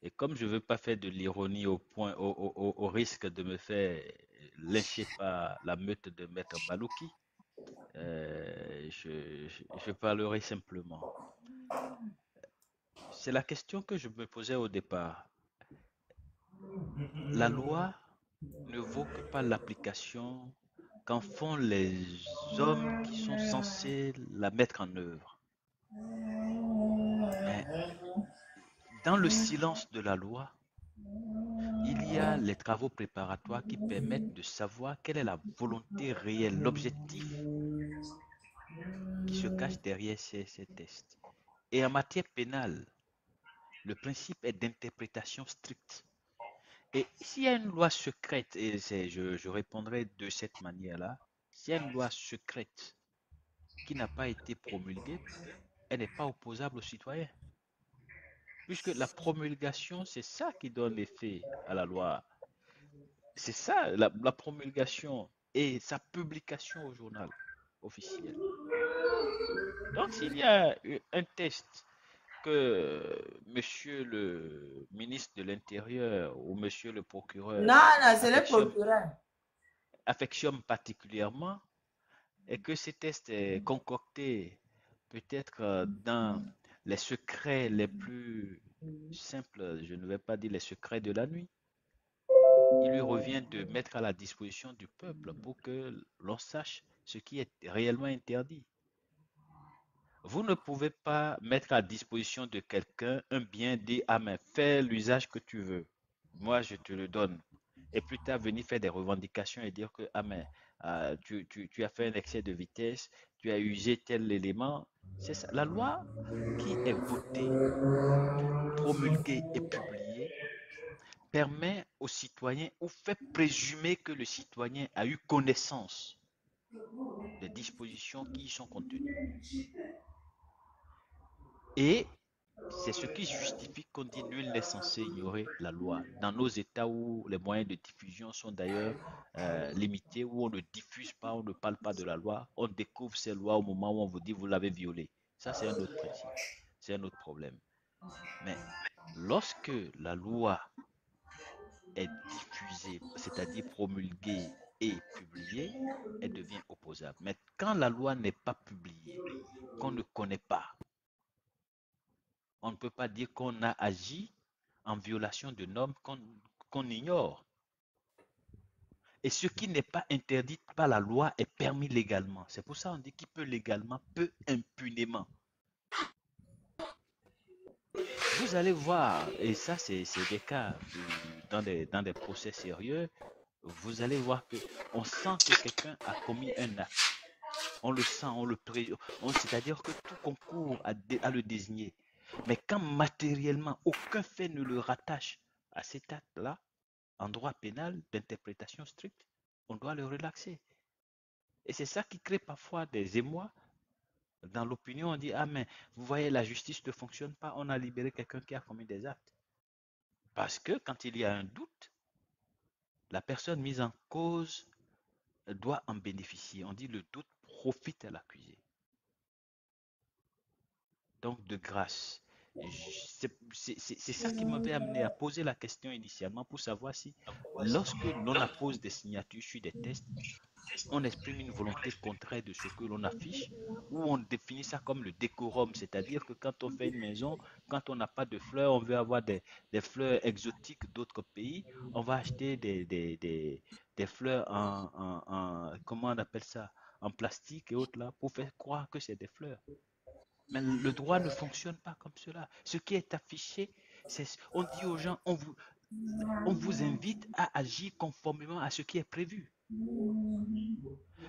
Et comme je ne veux pas faire de l'ironie au risque de me faire lyncher par la meute de Maître Balouki, je parlerai simplement. C'est la question que je me posais au départ. La loi ne vaut que par l'application qu'en font les hommes qui sont censés la mettre en œuvre. Mais dans le silence de la loi, il y a les travaux préparatoires qui permettent de savoir quelle est la volonté réelle, l'objectif qui se cache derrière ces tests. Et en matière pénale, le principe est d'interprétation stricte. Et s'il y a une loi secrète, et je répondrai de cette manière-là, s'il y a une loi secrète qui n'a pas été promulguée, elle n'est pas opposable aux citoyens. Puisque la promulgation, c'est ça qui donne l'effet à la loi. C'est ça, la promulgation et sa publication au journal officiel. Donc, s'il y a un test que monsieur le ministre de l'Intérieur ou monsieur le procureur Non, non, c'est le procureur. affectionne particulièrement et que ce test est concocté peut-être dans les secrets les plus simples, je ne vais pas dire les secrets de la nuit, il lui revient de mettre à la disposition du peuple pour que l'on sache ce qui est réellement interdit. Vous ne pouvez pas mettre à disposition de quelqu'un un bien, dit ah mais fais l'usage que tu veux, moi je te le donne. Et plus tard venir faire des revendications et dire que ah mais tu as fait un excès de vitesse, tu as usé tel élément. C'est ça. La loi qui est votée, promulguée et publiée permet aux citoyens ou fait présumer que le citoyen a eu connaissance des dispositions qui y sont contenues. Et c'est ce qui justifie qu'on dit nul n'est censé ignorer la loi. Dans nos États où les moyens de diffusion sont d'ailleurs limités, où on ne diffuse pas, on ne parle pas de la loi, on découvre ces lois au moment où on vous dit vous l'avez violée. Ça, c'est un autre principe, c'est un autre problème. Mais lorsque la loi est diffusée, c'est-à-dire promulguée et publiée, elle devient opposable. Mais quand la loi n'est pas publiée, qu'on ne connaît pas, on ne peut pas dire qu'on a agi en violation de normes qu'on ignore. Et ce qui n'est pas interdit par la loi est permis légalement. C'est pour ça qu'on dit qui peut légalement, peut impunément. Vous allez voir, et ça c'est des cas dans des procès sérieux, vous allez voir qu'on sent que quelqu'un a commis un acte. On le sent, on le présume, c'est-à-dire que tout concourt à le désigner. Mais quand matériellement, aucun fait ne le rattache à cet acte-là, en droit pénal d'interprétation stricte, on doit le relaxer. Et c'est ça qui crée parfois des émois. Dans l'opinion, on dit, ah mais vous voyez, la justice ne fonctionne pas, on a libéré quelqu'un qui a commis des actes. Parce que quand il y a un doute, la personne mise en cause doit en bénéficier. On dit le doute profite à l'accusé. Donc, de grâce. C'est ça qui m'avait amené à poser la question initialement pour savoir si, lorsque l'on appose des signatures sur des tests, on exprime une volonté contraire de ce que l'on affiche, ou on définit ça comme le décorum, c'est-à-dire que quand on fait une maison, quand on n'a pas de fleurs, on veut avoir des fleurs exotiques d'autres pays, on va acheter des fleurs comment on appelle ça, en plastique et autres là, pour faire croire que c'est des fleurs. Mais le droit ne fonctionne pas comme cela. Ce qui est affiché, on dit aux gens, on vous invite à agir conformément à ce qui est prévu.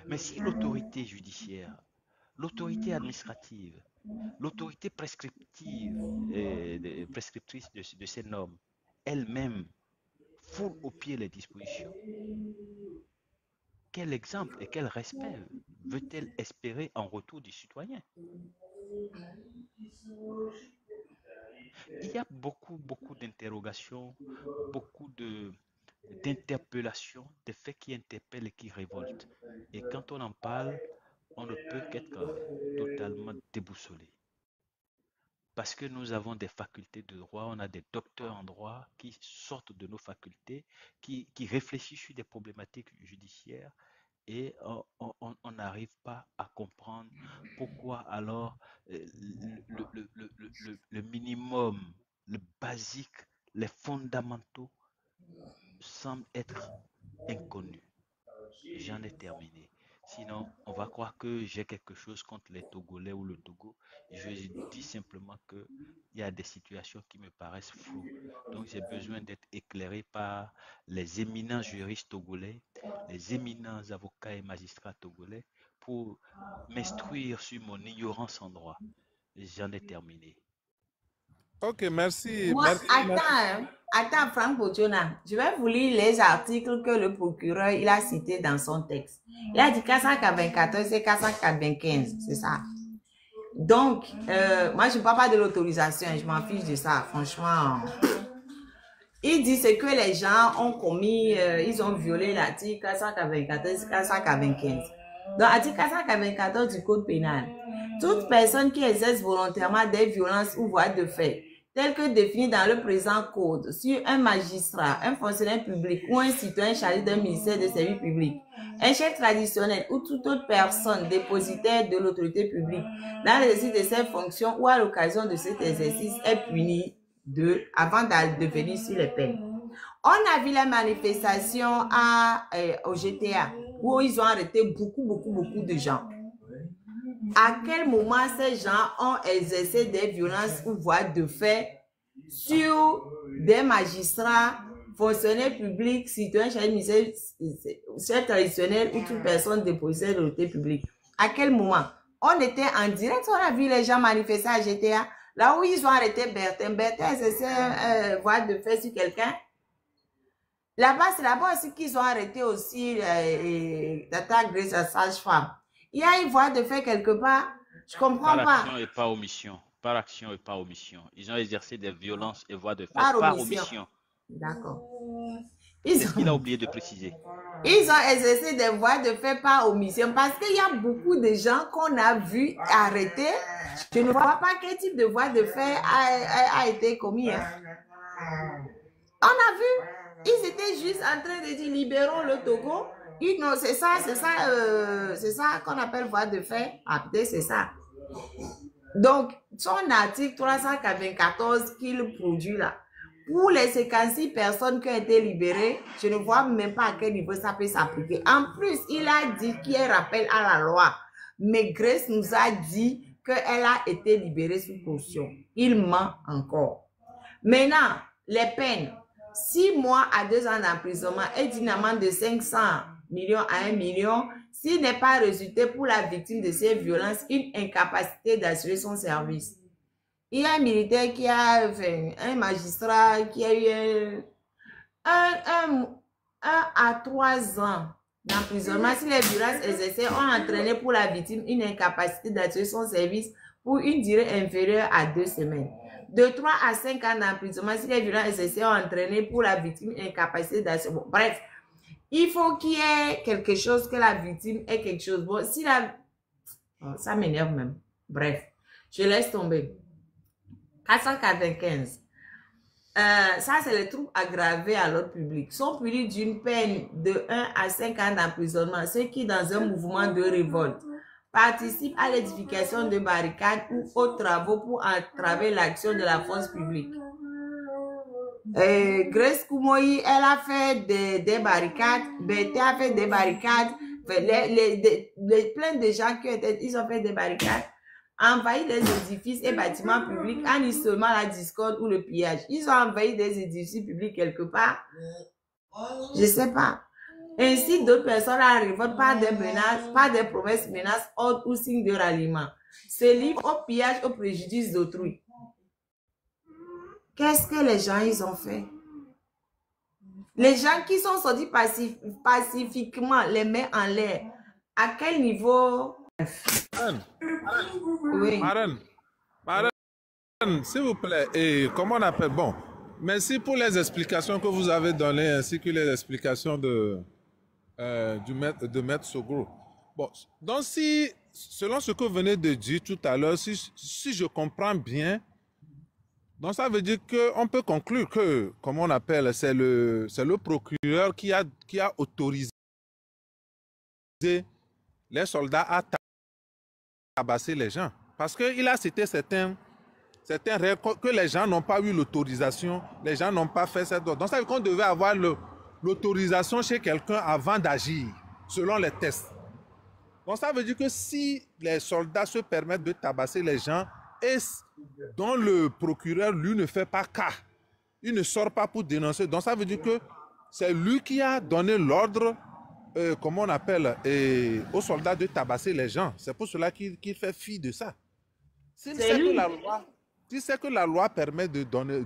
Mais si l'autorité judiciaire, l'autorité administrative, l'autorité prescriptrice de ces normes, elle-même foule au pied les dispositions, quel exemple et quel respect veut-elle espérer en retour du citoyen? Il y a beaucoup d'interrogations, beaucoup d'interpellations, des faits qui interpellent et qui révoltent. Et quand on en parle, on ne peut qu'être totalement déboussolé. Parce que nous avons des facultés de droit, on a des docteurs en droit qui sortent de nos facultés, qui réfléchissent sur des problématiques judiciaires et on n'arrive pas à comprendre pourquoi alors le minimum, le basique, les fondamentaux semblent être inconnus. J'en ai terminé. Sinon, on va croire que j'ai quelque chose contre les Togolais ou le Togo. Je dis simplement qu'il y a des situations qui me paraissent floues. Donc, j'ai besoin d'être éclairé par les éminents juristes togolais, les éminents avocats et magistrats togolais pour m'instruire sur mon ignorance en droit. J'en ai terminé. Ok, merci. Moi, attends, Franck Botiona, je vais vous lire les articles que le procureur il a cités dans son texte. Il a dit 494 et 495, c'est ça. Donc, moi, je ne parle pas de l'autorisation, je m'en fiche de ça, franchement. Il dit ce que les gens ont commis, ils ont violé l'article 494, 495. Donc, article 494 du Code pénal. Toute personne qui exerce volontairement des violences ou voies de fait, telles que définies dans le présent code, sur un magistrat, un fonctionnaire public ou un citoyen chargé d'un ministère de services publics, un chef traditionnel ou toute autre personne dépositaire de l'autorité publique dans l'exercice de ses fonctions ou à l'occasion de cet exercice est puni avant de venir sur les peines. On a vu la manifestation au GTA où ils ont arrêté beaucoup de gens. À quel moment ces gens ont exercé des violences ou voies de fait sur des magistrats, fonctionnaires publics, citoyens, chefs traditionnels ou toute personne dépositaire de l'autorité publique? À quel moment? On était en direct, on a vu les gens manifester à GTA, là où ils ont arrêté Bertin. Bertin exerçait voie de fait sur quelqu'un. Là-bas, c'est là-bas aussi qu'ils ont arrêté aussi Tata Grace, la sage-femme. Il y a une voie de fait quelque part. Je comprends pas. Par action et pas omission. Par action et pas omission. Ils ont exercé des violences et voies de fait Par par omission. omission. D'accord. C'est ce qu'il a oublié de préciser. Ils ont exercé des voies de fait par omission parce qu'il y a beaucoup de gens qu'on a vus arrêter. Je ne vois pas quel type de voie de fait a été commis. Hein. On a vu, ils étaient juste en train de dire libérons le Togo. C'est ça qu'on appelle voie de fait. Ah, peut-être c'est ça. Donc, son article 394 qu'il produit là, pour les 56 personnes qui ont été libérées, je ne vois même pas à quel niveau ça peut s'appliquer. En plus, il a dit qu'il y a un rappel à la loi. Mais Grace nous a dit qu'elle a été libérée sous caution. Il ment encore. Maintenant, les peines. 6 mois à 2 ans d'emprisonnement et d'une amende de 500 millions à 1 million s'il n'est pas résulté pour la victime de ces violences une incapacité d'assurer son service. Il y a un militaire qui a, un magistrat qui a eu 1 à 3 ans d'emprisonnement si les violences exercées ont entraîné pour la victime une incapacité d'assurer son service pour une durée inférieure à 2 semaines. De 3 à 5 ans d'emprisonnement si les violences exercées ont entraîné pour la victime une incapacité d'assurer. Bon, bref, il faut qu'il y ait quelque chose, que la victime ait quelque chose. Bon, si la... Oh, ça m'énerve même. Bref, je laisse tomber. 495. Ça, c'est les troubles aggravés à l'ordre public. Sont punis d'une peine de 1 à 5 ans d'emprisonnement. Ceux qui, dans un mouvement de révolte, participent à l'édification de barricades ou aux travaux pour entraver l'action de la force publique. Grace Koumoyi, elle a fait des barricades. Bété a fait des barricades. Plein de gens ils ont fait des barricades. Envahi des édifices et bâtiments publics en isolement la discorde ou le pillage. Ils ont envahi des édifices publics quelque part. Je ne sais pas. Ainsi, d'autres personnes arrivent par des menaces, par des promesses, menaces, ordres ou signes de ralliement. Se livrent au pillage, au préjudice d'autrui. Qu'est-ce que les gens ils ont fait? Les gens qui sont sortis pacifiquement, les mains en l'air, à quel niveau? Oui. Marraine, s'il vous plaît, et comment on appelle? Bon, merci pour les explications que vous avez données, ainsi que les explications de Maître Sogro. Bon, donc si, selon ce que vous venez de dire tout à l'heure, si je comprends bien, donc ça veut dire qu'on peut conclure que, comment on appelle, c'est le procureur qui a autorisé les soldats à tabasser les gens. Parce qu'il a cité certains règles que les gens n'ont pas eu l'autorisation, les gens n'ont pas fait cette... Donc ça veut dire qu'on devait avoir l'autorisation chez quelqu'un avant d'agir, selon les tests. Donc ça veut dire que si les soldats se permettent de tabasser les gens et dont le procureur, lui, ne fait pas cas, il ne sort pas pour dénoncer, donc ça veut dire que c'est lui qui a donné l'ordre, comment on appelle, aux soldats de tabasser les gens. C'est pour cela qu'il fait fi de ça. Si c'est que la loi permet de donner,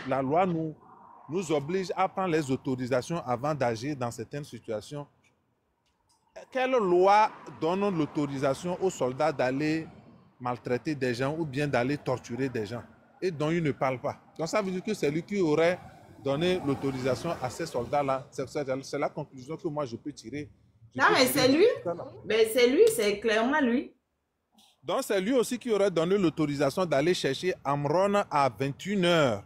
la loi nous oblige à prendre les autorisations avant d'agir dans certaines situations. Quelle loi donne l'autorisation aux soldats d'aller maltraiter des gens ou bien d'aller torturer des gens et dont il ne parle pas? Donc ça veut dire que c'est lui qui aurait donner l'autorisation à ces soldats-là. C'est la conclusion que moi je peux tirer. Non, mais c'est lui. Mais c'est lui, c'est clairement lui. Donc, c'est lui aussi qui aurait donné l'autorisation d'aller chercher Amron à 21h.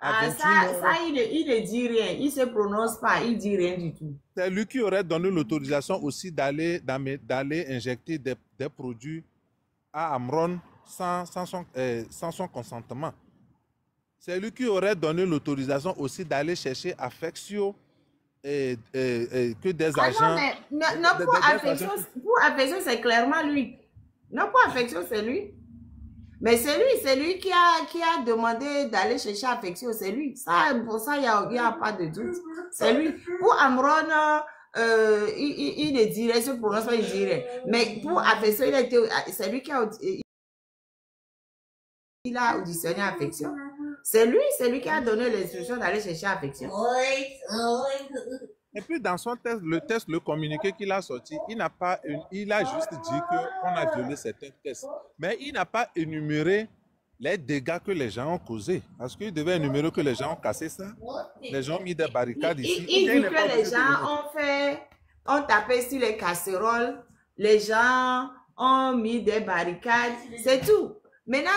Ah, ça, il ne dit rien. Il ne se prononce pas, il ne dit rien du tout. C'est lui qui aurait donné l'autorisation aussi d'aller injecter des produits à Amron sans son consentement. C'est lui qui aurait donné l'autorisation aussi d'aller chercher Affectio que des agents... Non, pour Affectio, c'est clairement lui. Non, pour Affectio, c'est lui. Mais c'est lui qui a demandé d'aller chercher Affectio, c'est lui. Ça, pour ça, il n'y a pas de doute. C'est lui. Pour Amron, il ne dirait, se prononce pas, il dirait. Mais pour Affectio, c'est lui qui a auditionné Affectio. C'est lui qui a donné l'instruction d'aller chercher Affectio. Et puis dans son test, le communiqué qu'il a sorti, il a juste dit qu'on a violé certains tests. Mais il n'a pas énuméré les dégâts que les gens ont causés. Parce qu'il devait énumérer que les gens ont cassé ça. Les gens ont mis des barricades ici. Il dit que les gens ont tapé sur les casseroles. Les gens ont mis des barricades. C'est tout. Maintenant,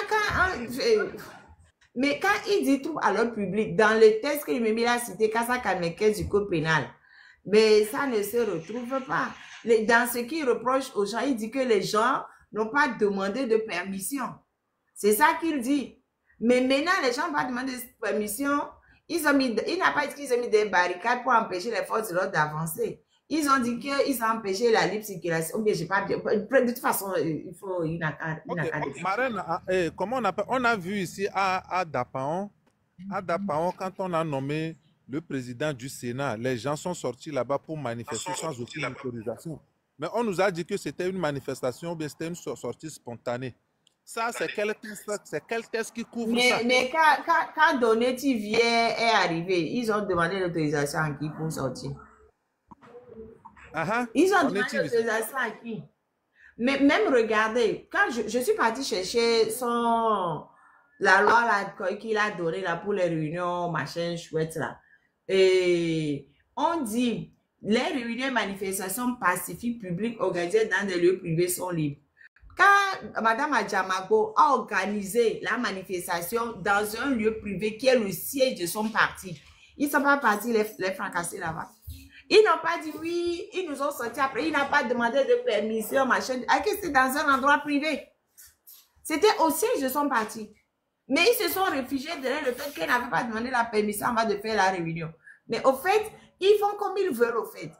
mais quand il dit tout à l'ordre public, dans le texte qu'il m'a mis à citer, Kassa Kameke du code pénal, mais ça ne se retrouve pas. Dans ce qu'il reproche aux gens, il dit que les gens n'ont pas demandé de permission. C'est ça qu'il dit. Mais maintenant, les gens n'ont pas demandé de permission. Il n'a pas dit qu'ils ont mis des barricades pour empêcher les forces de l'ordre d'avancer. Ils ont dit qu'ils ont empêché la libre circulation. De toute façon, il n'a qu'à... Marraine, comment on appelle? On a vu ici à Dapaon, quand on a nommé le président du Sénat, les gens sont sortis là-bas pour manifester sans aucune autorisation. Mais on nous a dit que c'était une manifestation ou bien c'était une sortie spontanée. Ça, c'est quel test qui couvre ça? Mais quand Donetti est arrivé, ils ont demandé l'autorisation à qui pour sortir? Ils ont demandé l'autorisation à qui? Mais même regardez, quand je suis partie chercher la loi qu'il a donnée là, pour les réunions, machin chouette là. Et on dit, les réunions et manifestations pacifiques publiques organisées dans des lieux privés sont libres. Quand Mme Adjamago a organisé la manifestation dans un lieu privé qui est le siège de son parti, ils ne sont pas partis les fracasser là-bas. Ils n'ont pas dit oui, ils nous ont sortis après, ils n'ont pas demandé de permission, machin. C'était dans un endroit privé. C'était au siège de son parti. Mais ils se sont réfugiés derrière le fait qu'ils n'avaient pas demandé la permission avant de faire la réunion. Mais au fait, ils font comme ils veulent au fait.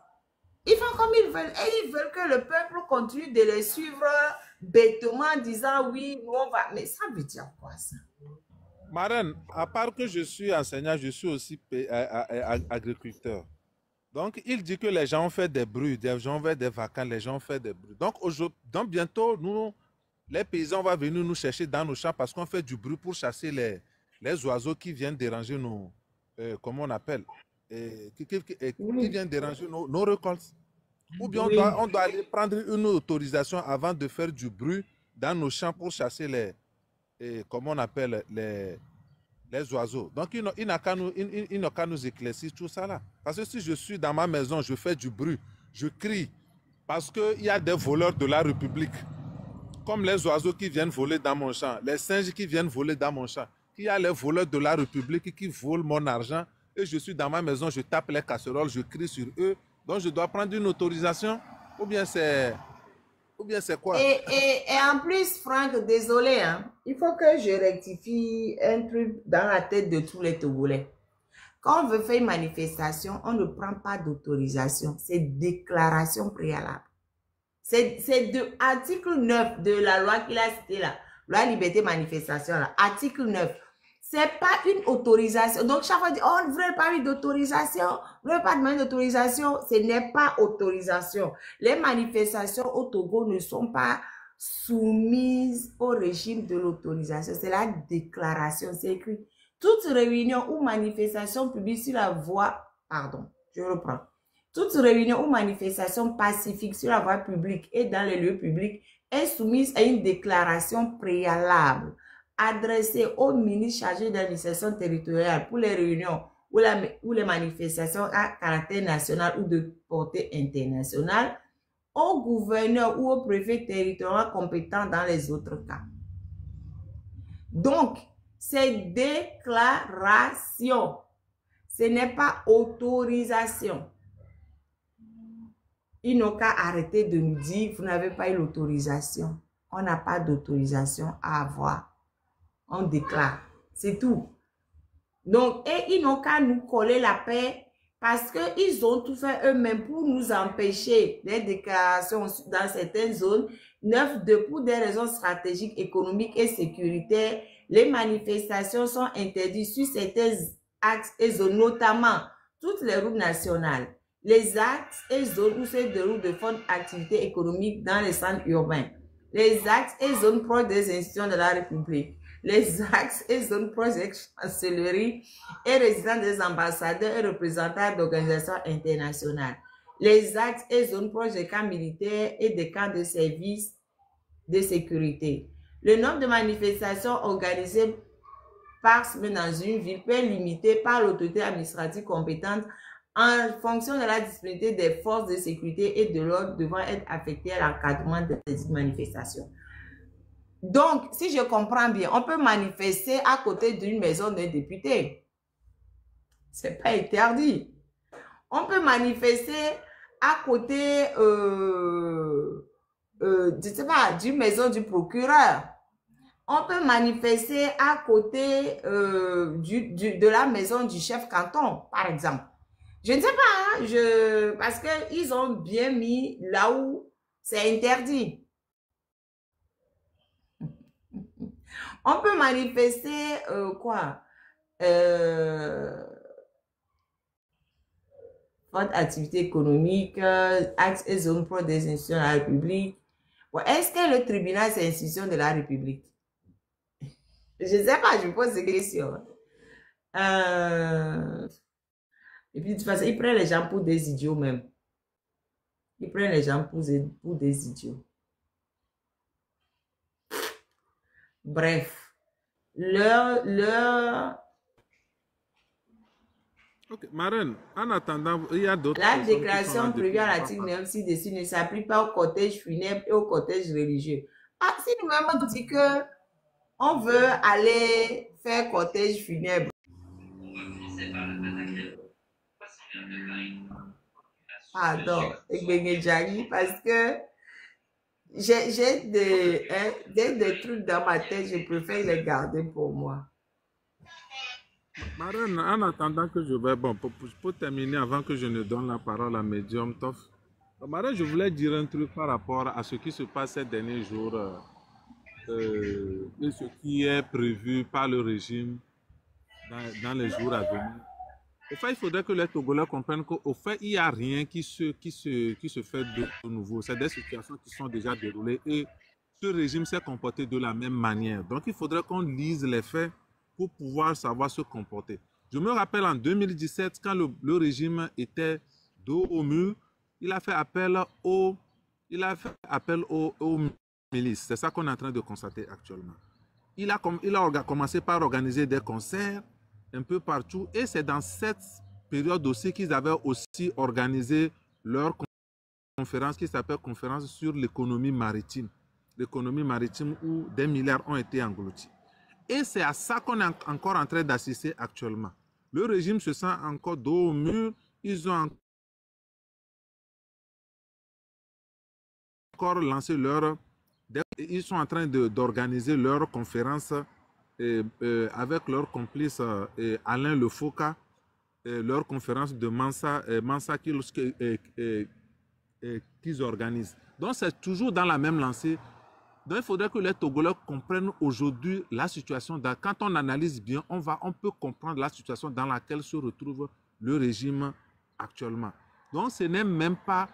Ils font comme ils veulent. Et ils veulent que le peuple continue de les suivre bêtement en disant oui, nous on va... Mais ça veut dire quoi ça? Marraine, à part que je suis enseignant, je suis aussi agriculteur. Donc, il dit que les gens ont fait des bruits, les gens ont fait des vacances, les gens ont fait des bruits. Donc, bientôt, nous, les paysans vont venir nous chercher dans nos champs parce qu'on fait du bruit pour chasser les oiseaux qui viennent déranger nos... comment on appelle? Qui viennent déranger nos récoltes. Ou bien on doit aller prendre une autorisation avant de faire du bruit dans nos champs pour chasser comment on appelle, les oiseaux. Donc, il n'a qu'à nous éclaircir tout ça là. Parce que si je suis dans ma maison, je fais du bruit, je crie, parce qu'il y a des voleurs de la République, comme les oiseaux qui viennent voler dans mon champ, les singes qui viennent voler dans mon champ, il y a les voleurs de la République qui volent mon argent, et je suis dans ma maison, je tape les casseroles, je crie sur eux, donc je dois prendre une autorisation, ou bien c'est quoi? Et en plus, Franck, désolé, hein, il faut que je rectifie un truc dans la tête de tous les Togolais. Quand on veut faire une manifestation, on ne prend pas d'autorisation, c'est déclaration préalable. C'est de article 9 de la loi qu'il a cité là, loi liberté manifestation là, article 9. C'est pas une autorisation. Donc, chaque fois, on dit, oh, on ne veut pas d'autorisation, on ne veut pas demander d'autorisation. Ce n'est pas autorisation. Les manifestations au Togo ne sont pas soumises au régime de l'autorisation. C'est la déclaration. C'est écrit. Toute réunion ou manifestation publique sur la voie, pardon, je reprends. Toute réunion ou manifestation pacifique sur la voie publique et dans les lieux publics est soumise à une déclaration préalable adressée au ministre chargé de l'administration territoriale pour les réunions ou les manifestations à caractère national ou de portée internationale, au gouverneur ou au préfet territorial compétent dans les autres cas. Donc, c'est déclaration. Ce n'est pas autorisation. Ils n'ont qu'à arrêter de nous dire, vous n'avez pas eu l'autorisation. On n'a pas d'autorisation à avoir. On déclare. C'est tout. Donc, et ils n'ont qu'à nous coller la paix parce qu'ils ont tout fait eux-mêmes pour nous empêcher des déclarations dans certaines zones. 9, pour des raisons stratégiques, économiques et sécuritaires, les manifestations sont interdites sur certains axes et zones, notamment toutes les routes nationales, les axes et zones où se déroulent de fortes activités économiques dans les centres urbains, les axes et zones proches des institutions de la République, les axes et zones proches des chancelleries et résidents des ambassadeurs et représentants d'organisations internationales, les axes et zones proches des camps militaires et des camps de service de sécurité. Le nombre de manifestations organisées par semaine dans une ville peut être limité par l'autorité administrative compétente en fonction de la disponibilité des forces de sécurité et de l'ordre devant être affectées à l'encadrement des manifestations. Donc, si je comprends bien, on peut manifester à côté d'une maison d'un député. Ce n'est pas interdit. On peut manifester à côté, je sais pas, d'une maison du procureur. On peut manifester à côté de la maison du chef canton, par exemple. Je ne sais pas, hein, parce qu'ils ont bien mis là où c'est interdit. On peut manifester quoi? Votre activité économique, axe et zone pro des institutions de la République. Bon, est-ce que le tribunal, c'est l'institution de la République? Je ne sais pas, je me pose des questions. Et puis, de toute façon, ils prennent les gens pour des idiots même. Ils prennent les gens pour des idiots. Bref. Ok, Marraine, en attendant, il y a d'autres La personnes qui sont déclaration là prévue depuis à longtemps. l'article 9 dessus ne s'applique pas au cortège funèbre et au cortège religieux. Ah, si nous-mêmes on dit que on veut aller faire cortège funèbre. Pardon, parce que j'ai des trucs dans ma tête, je préfère les garder pour moi. Marraine, en attendant que je vais, bon, pour terminer, avant que je ne donne la parole à Medium Toff, Marraine, je voulais dire un truc par rapport à ce qui se passe ces derniers jours et ce qui est prévu par le régime dans les jours à venir. Au fait, il faudrait que les Togolais comprennent qu'au fait, il n'y a rien qui se fait de nouveau. C'est des situations qui sont déjà déroulées et ce régime s'est comporté de la même manière. Donc, il faudrait qu'on lise les faits pour pouvoir savoir se comporter. Je me rappelle en 2017, quand le régime était dos au mur, il a fait appel aux milices. C'est ça qu'on est en train de constater actuellement. Il a commencé par organiser des concerts un peu partout et c'est dans cette période aussi qu'ils avaient aussi organisé leur conférence qui s'appelle Conférence sur l'économie maritime. L'économie maritime où des milliards ont été engloutis. Et c'est à ça qu'on est encore en train d'assister actuellement. Le régime se sent encore dos au mur. Ils ont encore lancé ils sont en train d'organiser leur conférence avec leur complice Alain Le Fouca, leur conférence de Mansa qu'ils organisent. Donc c'est toujours dans la même lancée. Donc il faudrait que les Togolais comprennent aujourd'hui la situation. Quand on analyse bien, on peut comprendre la situation dans laquelle se retrouve le régime actuellement. Donc ce n'est même pas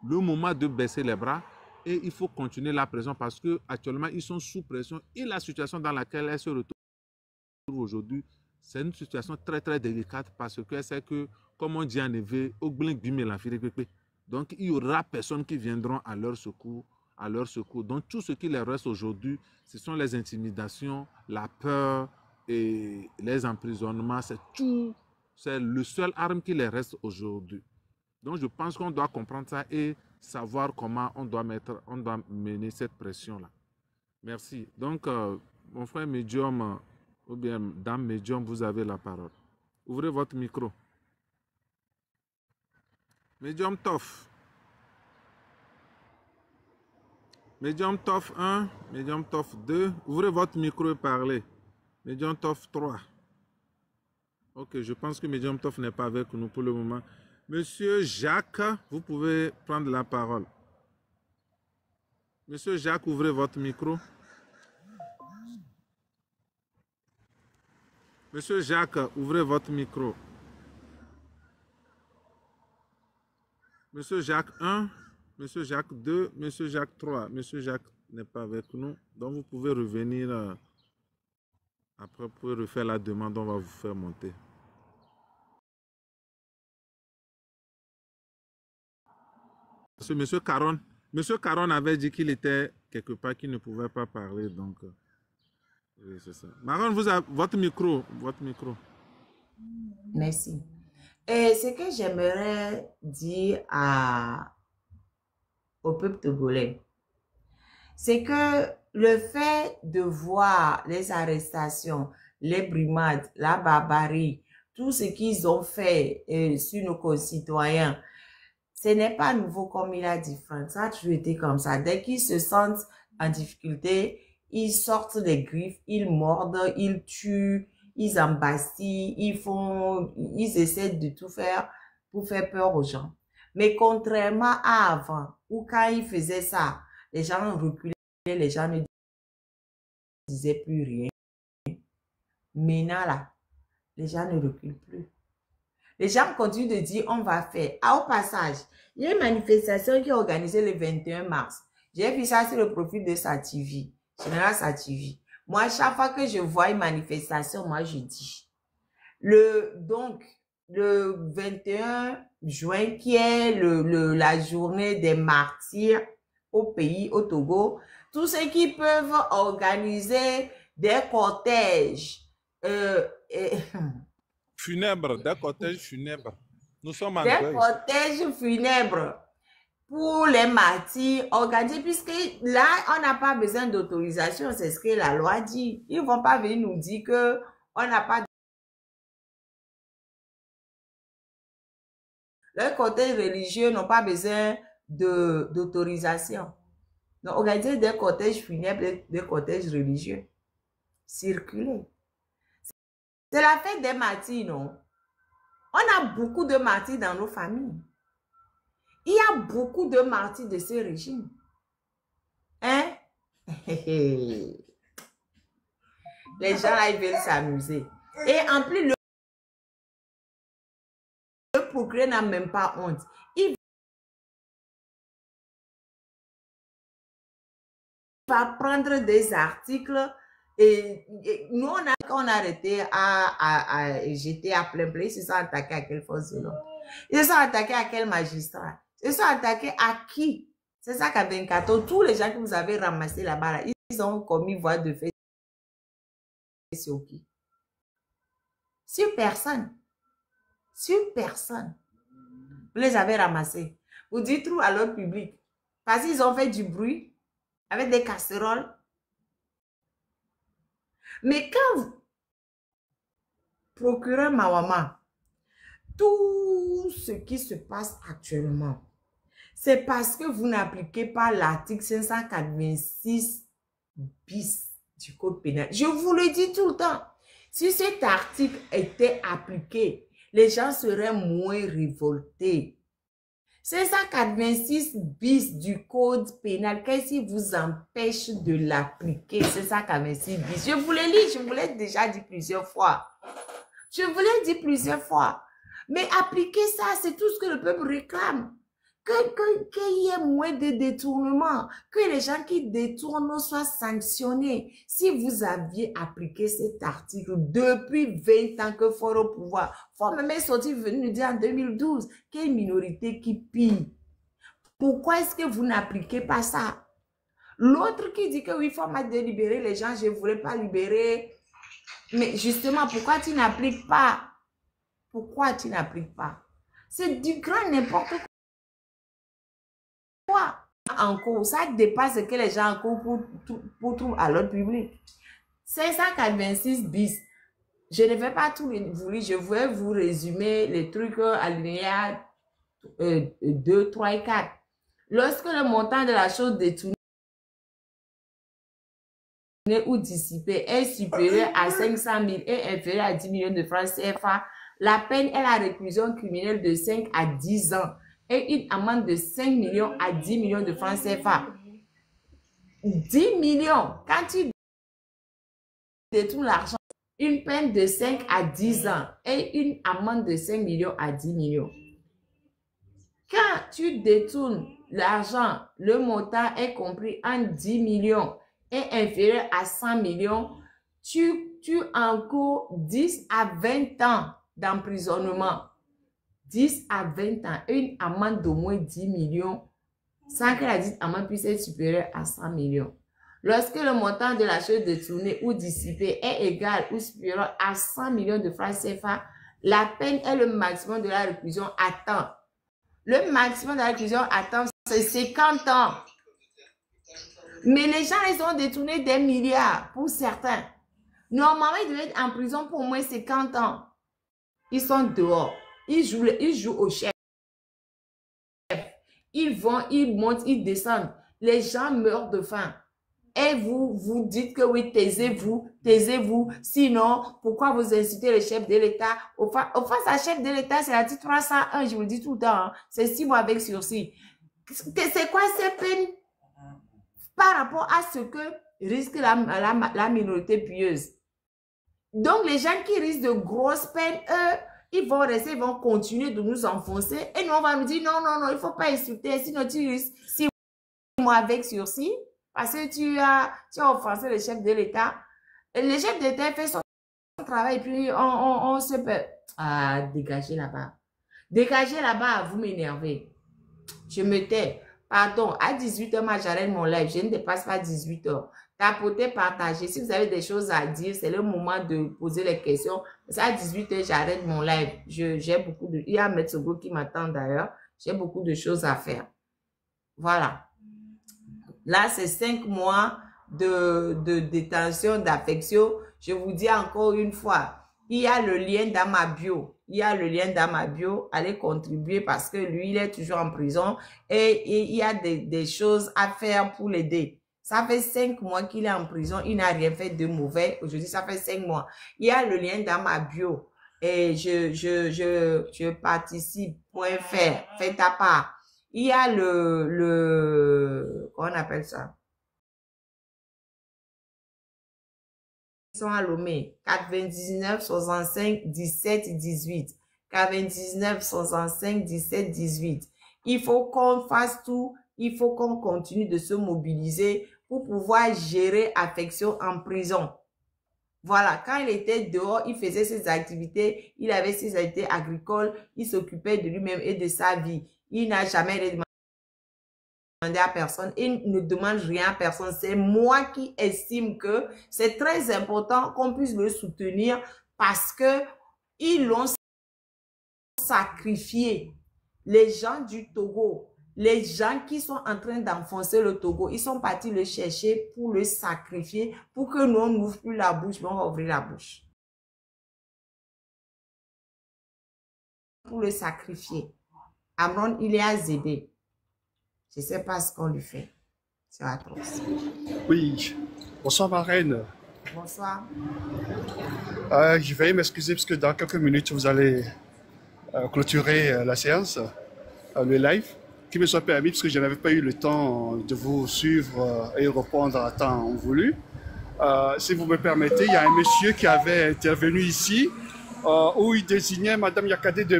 le moment de baisser les bras et il faut continuer la pression parce qu'actuellement ils sont sous pression et la situation dans laquelle elles se retrouvent aujourd'hui, c'est une situation très très délicate parce que c'est que, comme on dit en éveil, donc il n'y aura personne qui viendront à leur secours. Donc tout ce qui les reste aujourd'hui, ce sont les intimidations, la peur et les emprisonnements. C'est tout C'est le seul arme qui les reste aujourd'hui. Donc, je pense qu'on doit comprendre ça et savoir comment on doit mener cette pression-là. Merci. Donc, mon frère médium, ou bien dame médium, vous avez la parole. Ouvrez votre micro. Médium Toff. Médium Toff 1, Médium Toff 2. Ouvrez votre micro et parlez. Médium Toff 3. Ok, je pense que Médium Toff n'est pas avec nous pour le moment. Monsieur Jacques, vous pouvez prendre la parole. Monsieur Jacques, ouvrez votre micro. Monsieur Jacques, ouvrez votre micro. Monsieur Jacques 1, Monsieur Jacques 2, Monsieur Jacques 3. Monsieur Jacques n'est pas avec nous. Donc vous pouvez revenir. Après, vous pouvez refaire la demande, on va vous faire monter. Monsieur Caron avait dit qu'il était quelque part, qu'il ne pouvait pas parler. Donc, oui, c'est ça. Maron, vous avez votre micro. Merci. Et ce que j'aimerais dire au peuple togolais, c'est que le fait de voir les arrestations, les brimades, la barbarie, tout ce qu'ils ont fait sur nos concitoyens, ce n'est pas nouveau comme il a dit Franck. Ça a toujours été comme ça. Dès qu'ils se sentent en difficulté, ils sortent les griffes, ils mordent, ils tuent, ils embastillent, ils essaient de tout faire pour faire peur aux gens. Mais contrairement à avant, où quand ils faisaient ça, les gens reculaient, les gens ne disaient plus rien. Maintenant là, les gens ne reculent plus. Les gens continuent de dire on va faire. Ah, au passage, il y a une manifestation qui est organisée le 21 mars. J'ai vu ça sur le profil de Sativi, Général Sativi. Moi, chaque fois que je vois une manifestation, moi je dis. Donc, le 21 juin, qui est la journée des martyrs au pays, au Togo, tous ceux qui peuvent organiser des cortèges, funèbres, des cortèges funèbres. Nous sommes en des deuil. cortèges funèbres pour les martyrs organisés, puisque là, on n'a pas besoin d'autorisation, c'est ce que la loi dit. Ils ne vont pas venir nous dire qu'on n'a pas. Les cortèges religieux n'ont pas besoin d'autorisation. Donc, organiser des cortèges funèbres, des cortèges religieux. Circuler. C'est la fête des martyrs, non? On a beaucoup de martyrs dans nos familles. Il y a beaucoup de martyrs de ce régime. Hein? Les gens là, ils veulent s'amuser. Et en plus, le procureur n'a même pas honte. Il va prendre des articles et nous, on a arrêté j'étais à plein plein. Ils se sont attaqués à quelle force de l'ordre? Ils se sont attaqués à quel magistrat? Ils se sont attaqués à qui? C'est ça qu'à 24, tous les gens que vous avez ramassés là-bas, là, ils ont commis voie de fait sur qui? Sur personne. Sur personne. Vous les avez ramassés. Vous dites trop à l'ordre public. Parce qu'ils ont fait du bruit avec des casseroles. Mais quand vous, procureur Mawama, tout ce qui se passe actuellement, c'est parce que vous n'appliquez pas l'article 586 bis du Code pénal. Je vous le dis tout le temps. Si cet article était appliqué, les gens seraient moins révoltés. 586 bis du Code pénal, qu'est-ce qui vous empêche de l'appliquer? 586 bis. Je vous l'ai dit, je vous l'ai déjà dit plusieurs fois. Je vous l'ai dit plusieurs fois. Mais appliquer ça, c'est tout ce que le peuple réclame. Qu'il y ait moins de détournements, que les gens qui détournent soient sanctionnés. Si vous aviez appliqué cet article depuis 20 ans que Fort au pouvoir, Fort même est sorti venu nous dire en 2012 qu'il y a une minorité qui pille. Pourquoi est-ce que vous n'appliquez pas ça? L'autre qui dit que oui, Fort m'a délibéré les gens, je ne voulais pas libérer. Mais justement, pourquoi tu n'appliques pas? Pourquoi tu n'appliques pas? C'est du grand n'importe quoi. En cours, ça dépasse ce que les gens en cours pour trouver à l'autre public. 586 bis. Je ne vais pas tout vous lire, je vais vous résumer les trucs alinéa 2, 3 et 4. Lorsque le montant de la chose détournée ou dissipée est supérieur à 500 000 et inférieur à 10 millions de francs CFA, la peine est la réclusion criminelle de 5 à 10 ans et une amende de 5 millions à 10 millions de francs CFA. 10 millions, quand tu détournes l'argent, une peine de 5 à 10 ans et une amende de 5 millions à 10 millions. Quand tu détournes l'argent, le montant est compris en 10 millions et inférieur à 100 millions, tu encours 10 à 20 ans d'emprisonnement. 10 à 20 ans et une amende d'au moins 10 millions sans que la dite amende puisse être supérieure à 100 millions. Lorsque le montant de la chose détournée ou dissipée est égal ou supérieur à 100 millions de francs CFA, la peine est le maximum de la réclusion à temps. Le maximum de la réclusion à temps, c'est 50 ans. Mais les gens, ils ont détourné des milliards pour certains. Normalement, ils devaient être en prison pour au moins 50 ans. Ils sont dehors. Ils jouent au chef. Ils vont, ils montent, ils descendent. Les gens meurent de faim. Et vous dites que oui, taisez-vous, taisez-vous. Sinon, pourquoi vous incitez le chef de l'État? Au face à chef de l'État, c'est l'article 301, je vous le dis tout le temps. Hein. C'est 6 mois avec sursis. C'est quoi ces peines par rapport à ce que risque la minorité pieuse? Donc, les gens qui risquent de grosses peines, eux, ils vont rester, ils vont continuer de nous enfoncer. Et nous, on va nous dire, non, non, non, il ne faut pas insulter. Sinon, tu risques 6 mois avec sursis. Parce que tu as offensé le chef de l'État. Le chef de l'État fait son travail et puis on se peut... Ah, dégagez là-bas. Dégagez là-bas, vous m'énervez. Je me tais. Pardon, à 18h, moi, j'arrête mon live. Je ne dépasse pas 18h. Tapotez, partagez. Si vous avez des choses à dire, c'est le moment de poser les questions. Parce qu'à 18h, j'arrête mon live. J'ai beaucoup de... Il y a M. Sogo qui m'attend d'ailleurs. J'ai beaucoup de choses à faire. Voilà. Là, c'est 5 mois de détention, d'affection. Je vous dis encore une fois, il y a le lien dans ma bio. Il y a le lien dans ma bio. Allez contribuer parce que lui, il est toujours en prison et il y a des choses à faire pour l'aider. Ça fait 5 mois qu'il est en prison. Il n'a rien fait de mauvais. Aujourd'hui, ça fait 5 mois. Il y a le lien dans ma bio. Et je participe.fr. Fais ta part. Il y a comment on appelle ça? Ils sont à Lomé. 99 65 17 18. 99 65 17 18. Il faut qu'on fasse tout. Il faut qu'on continue de se mobiliser pour pouvoir gérer affection en prison. Voilà, quand il était dehors, il faisait ses activités, il avait ses activités agricoles, il s'occupait de lui-même et de sa vie. Il n'a jamais demandé à personne, il ne demande rien à personne. C'est moi qui estime que c'est très important qu'on puisse le soutenir parce que ils l'ont sacrifié. Les gens du Togo, les gens qui sont en train d'enfoncer le Togo, ils sont partis le chercher pour le sacrifier, pour que nous, on n'ouvre plus la bouche, mais on va ouvrir la bouche. Pour le sacrifier. Amron, il est à Zédé. Je ne sais pas ce qu'on lui fait. C'est atroce. Oui. Bonsoir, ma reine. Bonsoir. Je vais m'excuser parce que dans quelques minutes, vous allez clôturer la séance, le live, qui me soit permis parce que je n'avais pas eu le temps de vous suivre et répondre à temps voulu. Si vous me permettez, il y a un monsieur qui avait intervenu ici où il désignait Madame Yakadé de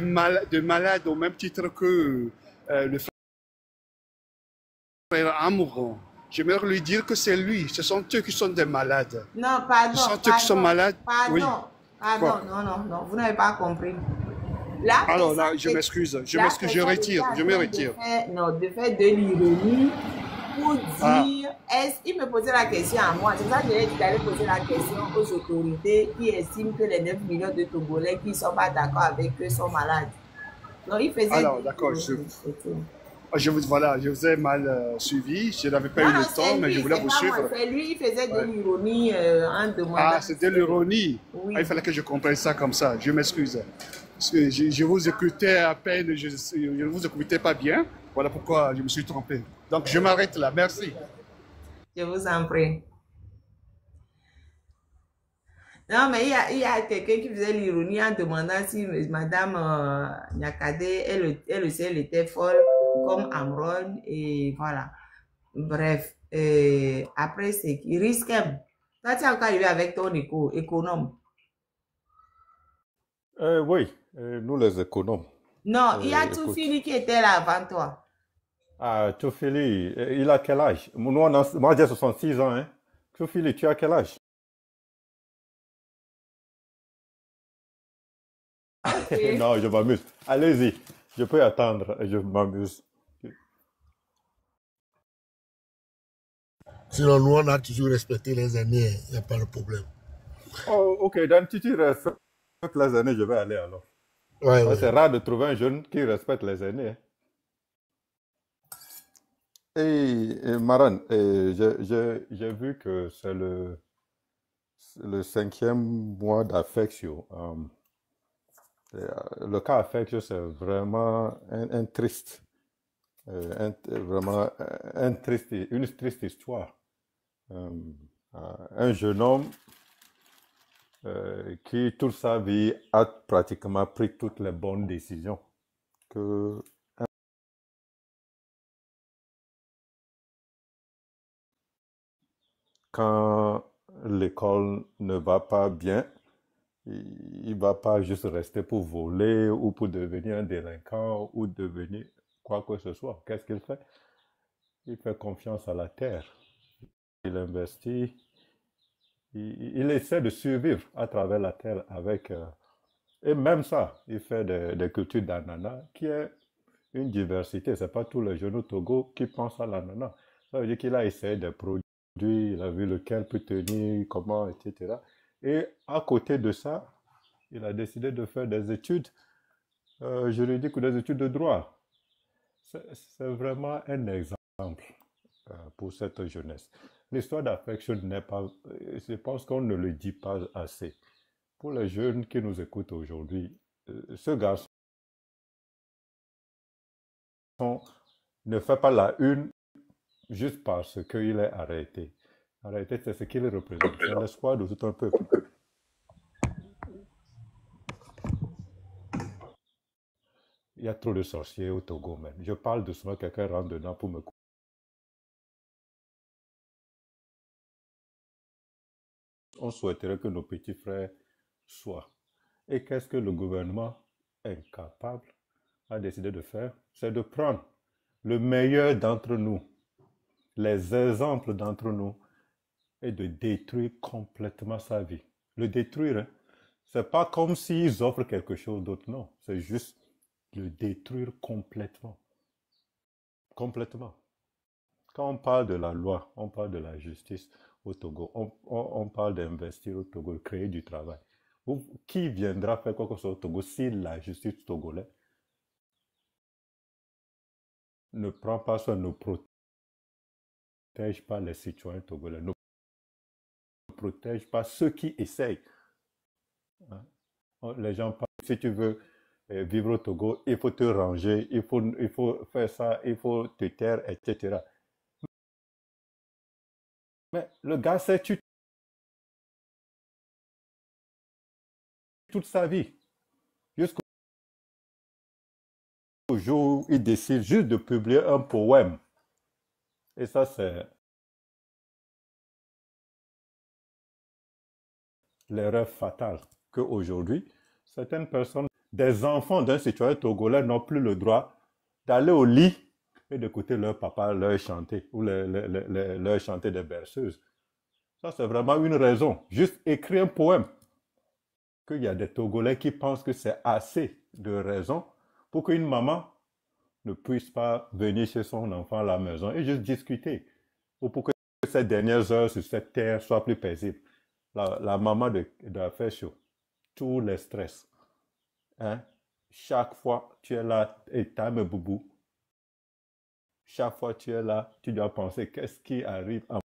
malade au même titre que le frère Amour. J'aimerais lui dire que c'est lui, ce sont eux qui sont des malades. Non, pardon. Ce sont eux qui sont malades. Pardon, oui. Pardon, non, vous n'avez pas compris. Là, alors là, je m'excuse, je me retire. Non, de faire de l'ironie pour dire Il me posait la question à moi. C'est pour ça que j'ai dit d'aller poser la question aux autorités qui estiment que les 9 millions de Togolais qui ne sont pas d'accord avec eux sont malades. Donc, il faisait Alors, d'accord, voilà, je vous ai mal suivi. Je n'avais pas eu le temps, mais je voulais vous suivre. C'est lui, il faisait de l'ironie en demandant. Ah, c'était de l'ironie. Oui. Ah, il fallait que je comprenne ça comme ça. Je m'excuse. Parce que je vous écoutais à peine, je ne vous écoutais pas bien. Voilà pourquoi je me suis trompé. Donc, je m'arrête là. Merci. Je vous en prie. Non, mais il y a quelqu'un qui faisait l'ironie en demandant si Madame Nyakade, elle aussi, elle était folle comme Amron. Et voilà. Bref. Après, c'est qu'il risque. Toi, tu es encore arrivé avec ton économe. Oui, nous les économes. Non, il y a Toufili qui était là avant toi. Ah, Toufili, il a quel âge? Moi, j'ai 66 ans. Hein. Toufili, tu as quel âge? Okay. Non, je m'amuse. Allez-y, je peux attendre, je m'amuse. Sinon, nous, on a toujours respecté les aînés, il n'y a pas de problème. Oh, ok, donc si tu respectes les aînés, je vais aller alors. Ouais, ouais. C'est rare de trouver un jeune qui respecte les aînés. Et Maran, j'ai vu que c'est le 5e mois d'Affectio. Le cas Affectio, c'est vraiment un triste, vraiment une triste histoire. Un jeune homme qui, toute sa vie, a pratiquement pris toutes les bonnes décisions. Quand l'école ne va pas bien, il ne va pas juste rester pour voler ou pour devenir un délinquant ou devenir quoi que ce soit. Qu'est-ce qu'il fait? Il fait confiance à la terre. Il investit. Il essaie de survivre à travers la terre avec... et même ça, il fait des cultures d'ananas qui est une diversité. Ce n'est pas tous les jeunes au Togo qui pensent à l'ananas. Ça veut dire qu'il a essayé des produits, il a vu lequel peut tenir, comment, etc. Et à côté de ça, il a décidé de faire des études juridiques ou des études de droit. C'est vraiment un exemple pour cette jeunesse. L'histoire d'Affectio n'est pas... Je pense qu'on ne le dit pas assez. Pour les jeunes qui nous écoutent aujourd'hui, ce garçon ne fait pas la une juste parce qu'il est arrêté. Arrêté, c'est ce qu'il représente. C'est l'espoir de tout un peuple. Il y a trop de sorciers au Togo même. Je parle doucement, quelqu'un rentre dedans pour me couper. On souhaiterait que nos petits frères soient. Et qu'est-ce que le gouvernement incapable a décidé de faire? C'est de prendre le meilleur d'entre nous, les exemples d'entre nous, et de détruire complètement sa vie. Le détruire, hein, c'est pas comme s'ils offrent quelque chose d'autre, non. C'est juste le détruire complètement. Complètement. Quand on parle de la loi, on parle de la justice au Togo, on parle d'investir au Togo, de créer du travail. Qui viendra faire quoi que ce soit au Togo si la justice togolaise ne prend pas soin, ne protège pas les citoyens togolais, ne protège pas ceux qui essayent. Hein? Les gens parlent, si tu veux vivre au Togo, il faut te ranger, il faut faire ça, il faut te taire, etc. Mais le gars s'est tué toute sa vie, jusqu'au jour où il décide juste de publier un poème. Et ça, c'est l'erreur fatale qu'aujourd'hui, certaines personnes, des enfants d'un citoyen togolais n'ont plus le droit d'aller au lit et d'écouter leur papa leur chanter ou leur chanter des berceuses. Ça, c'est vraiment une raison. Juste écrire un poème. Qu'il y a des Togolais qui pensent que c'est assez de raison pour qu'une maman ne puisse pas venir chez son enfant à la maison et juste discuter. Ou pour que ces dernières heures sur cette terre soient plus paisibles. La maman de Affection, tous les stress. Hein? Chaque fois, tu es là et t'aimes boubou. Chaque fois, tu es là, tu dois penser qu'est-ce qui arrive à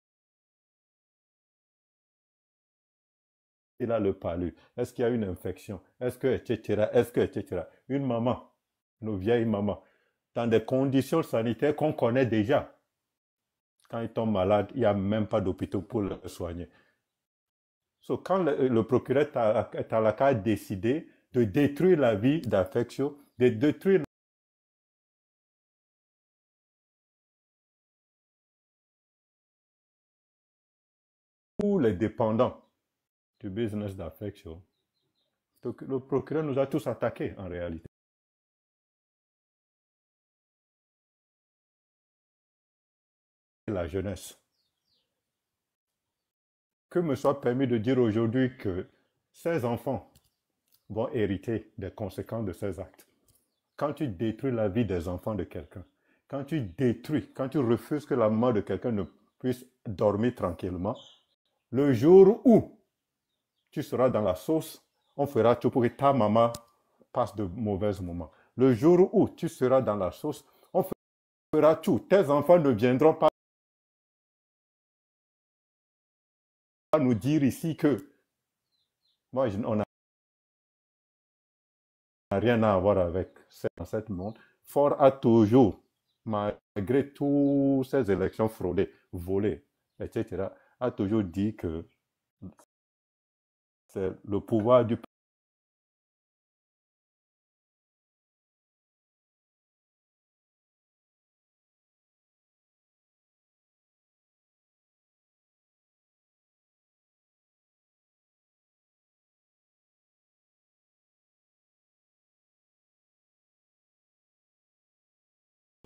il a le palu, est-ce qu'il y a une infection, est-ce que, etc. Une maman, nos vieilles mamans, dans des conditions sanitaires qu'on connaît déjà. Quand ils tombent malades, il n'y a même pas d'hôpital pour le soigner. So, quand le procureur Talaka a décidé de détruire la vie d'Affection, de détruire tous les dépendants du business d'Affection, donc le procureur nous a tous attaqués en réalité. La jeunesse. Que me soit permis de dire aujourd'hui que ces enfants vont hériter des conséquences de ces actes. Quand tu détruis la vie des enfants de quelqu'un, quand tu refuses que la maman de quelqu'un ne puisse dormir tranquillement, le jour où tu seras dans la sauce, on fera tout pour que ta maman passe de mauvais moments. Le jour où tu seras dans la sauce, on fera tout. Tes enfants ne viendront pas nous dire ici que moi, on n'a rien à voir avec cette monde. Fort a toujours, malgré toutes ces élections fraudées, volées, etc., a toujours dit que c'est le pouvoir du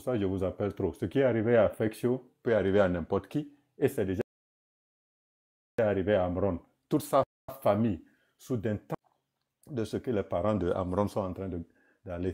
ça, je vous appelle trop. Ce qui est arrivé à Affection peut arriver à n'importe qui, et c'est déjà arrivé à Amron. Toute sa famille, sous d'un temps de ce que les parents de Amron sont en train d'aller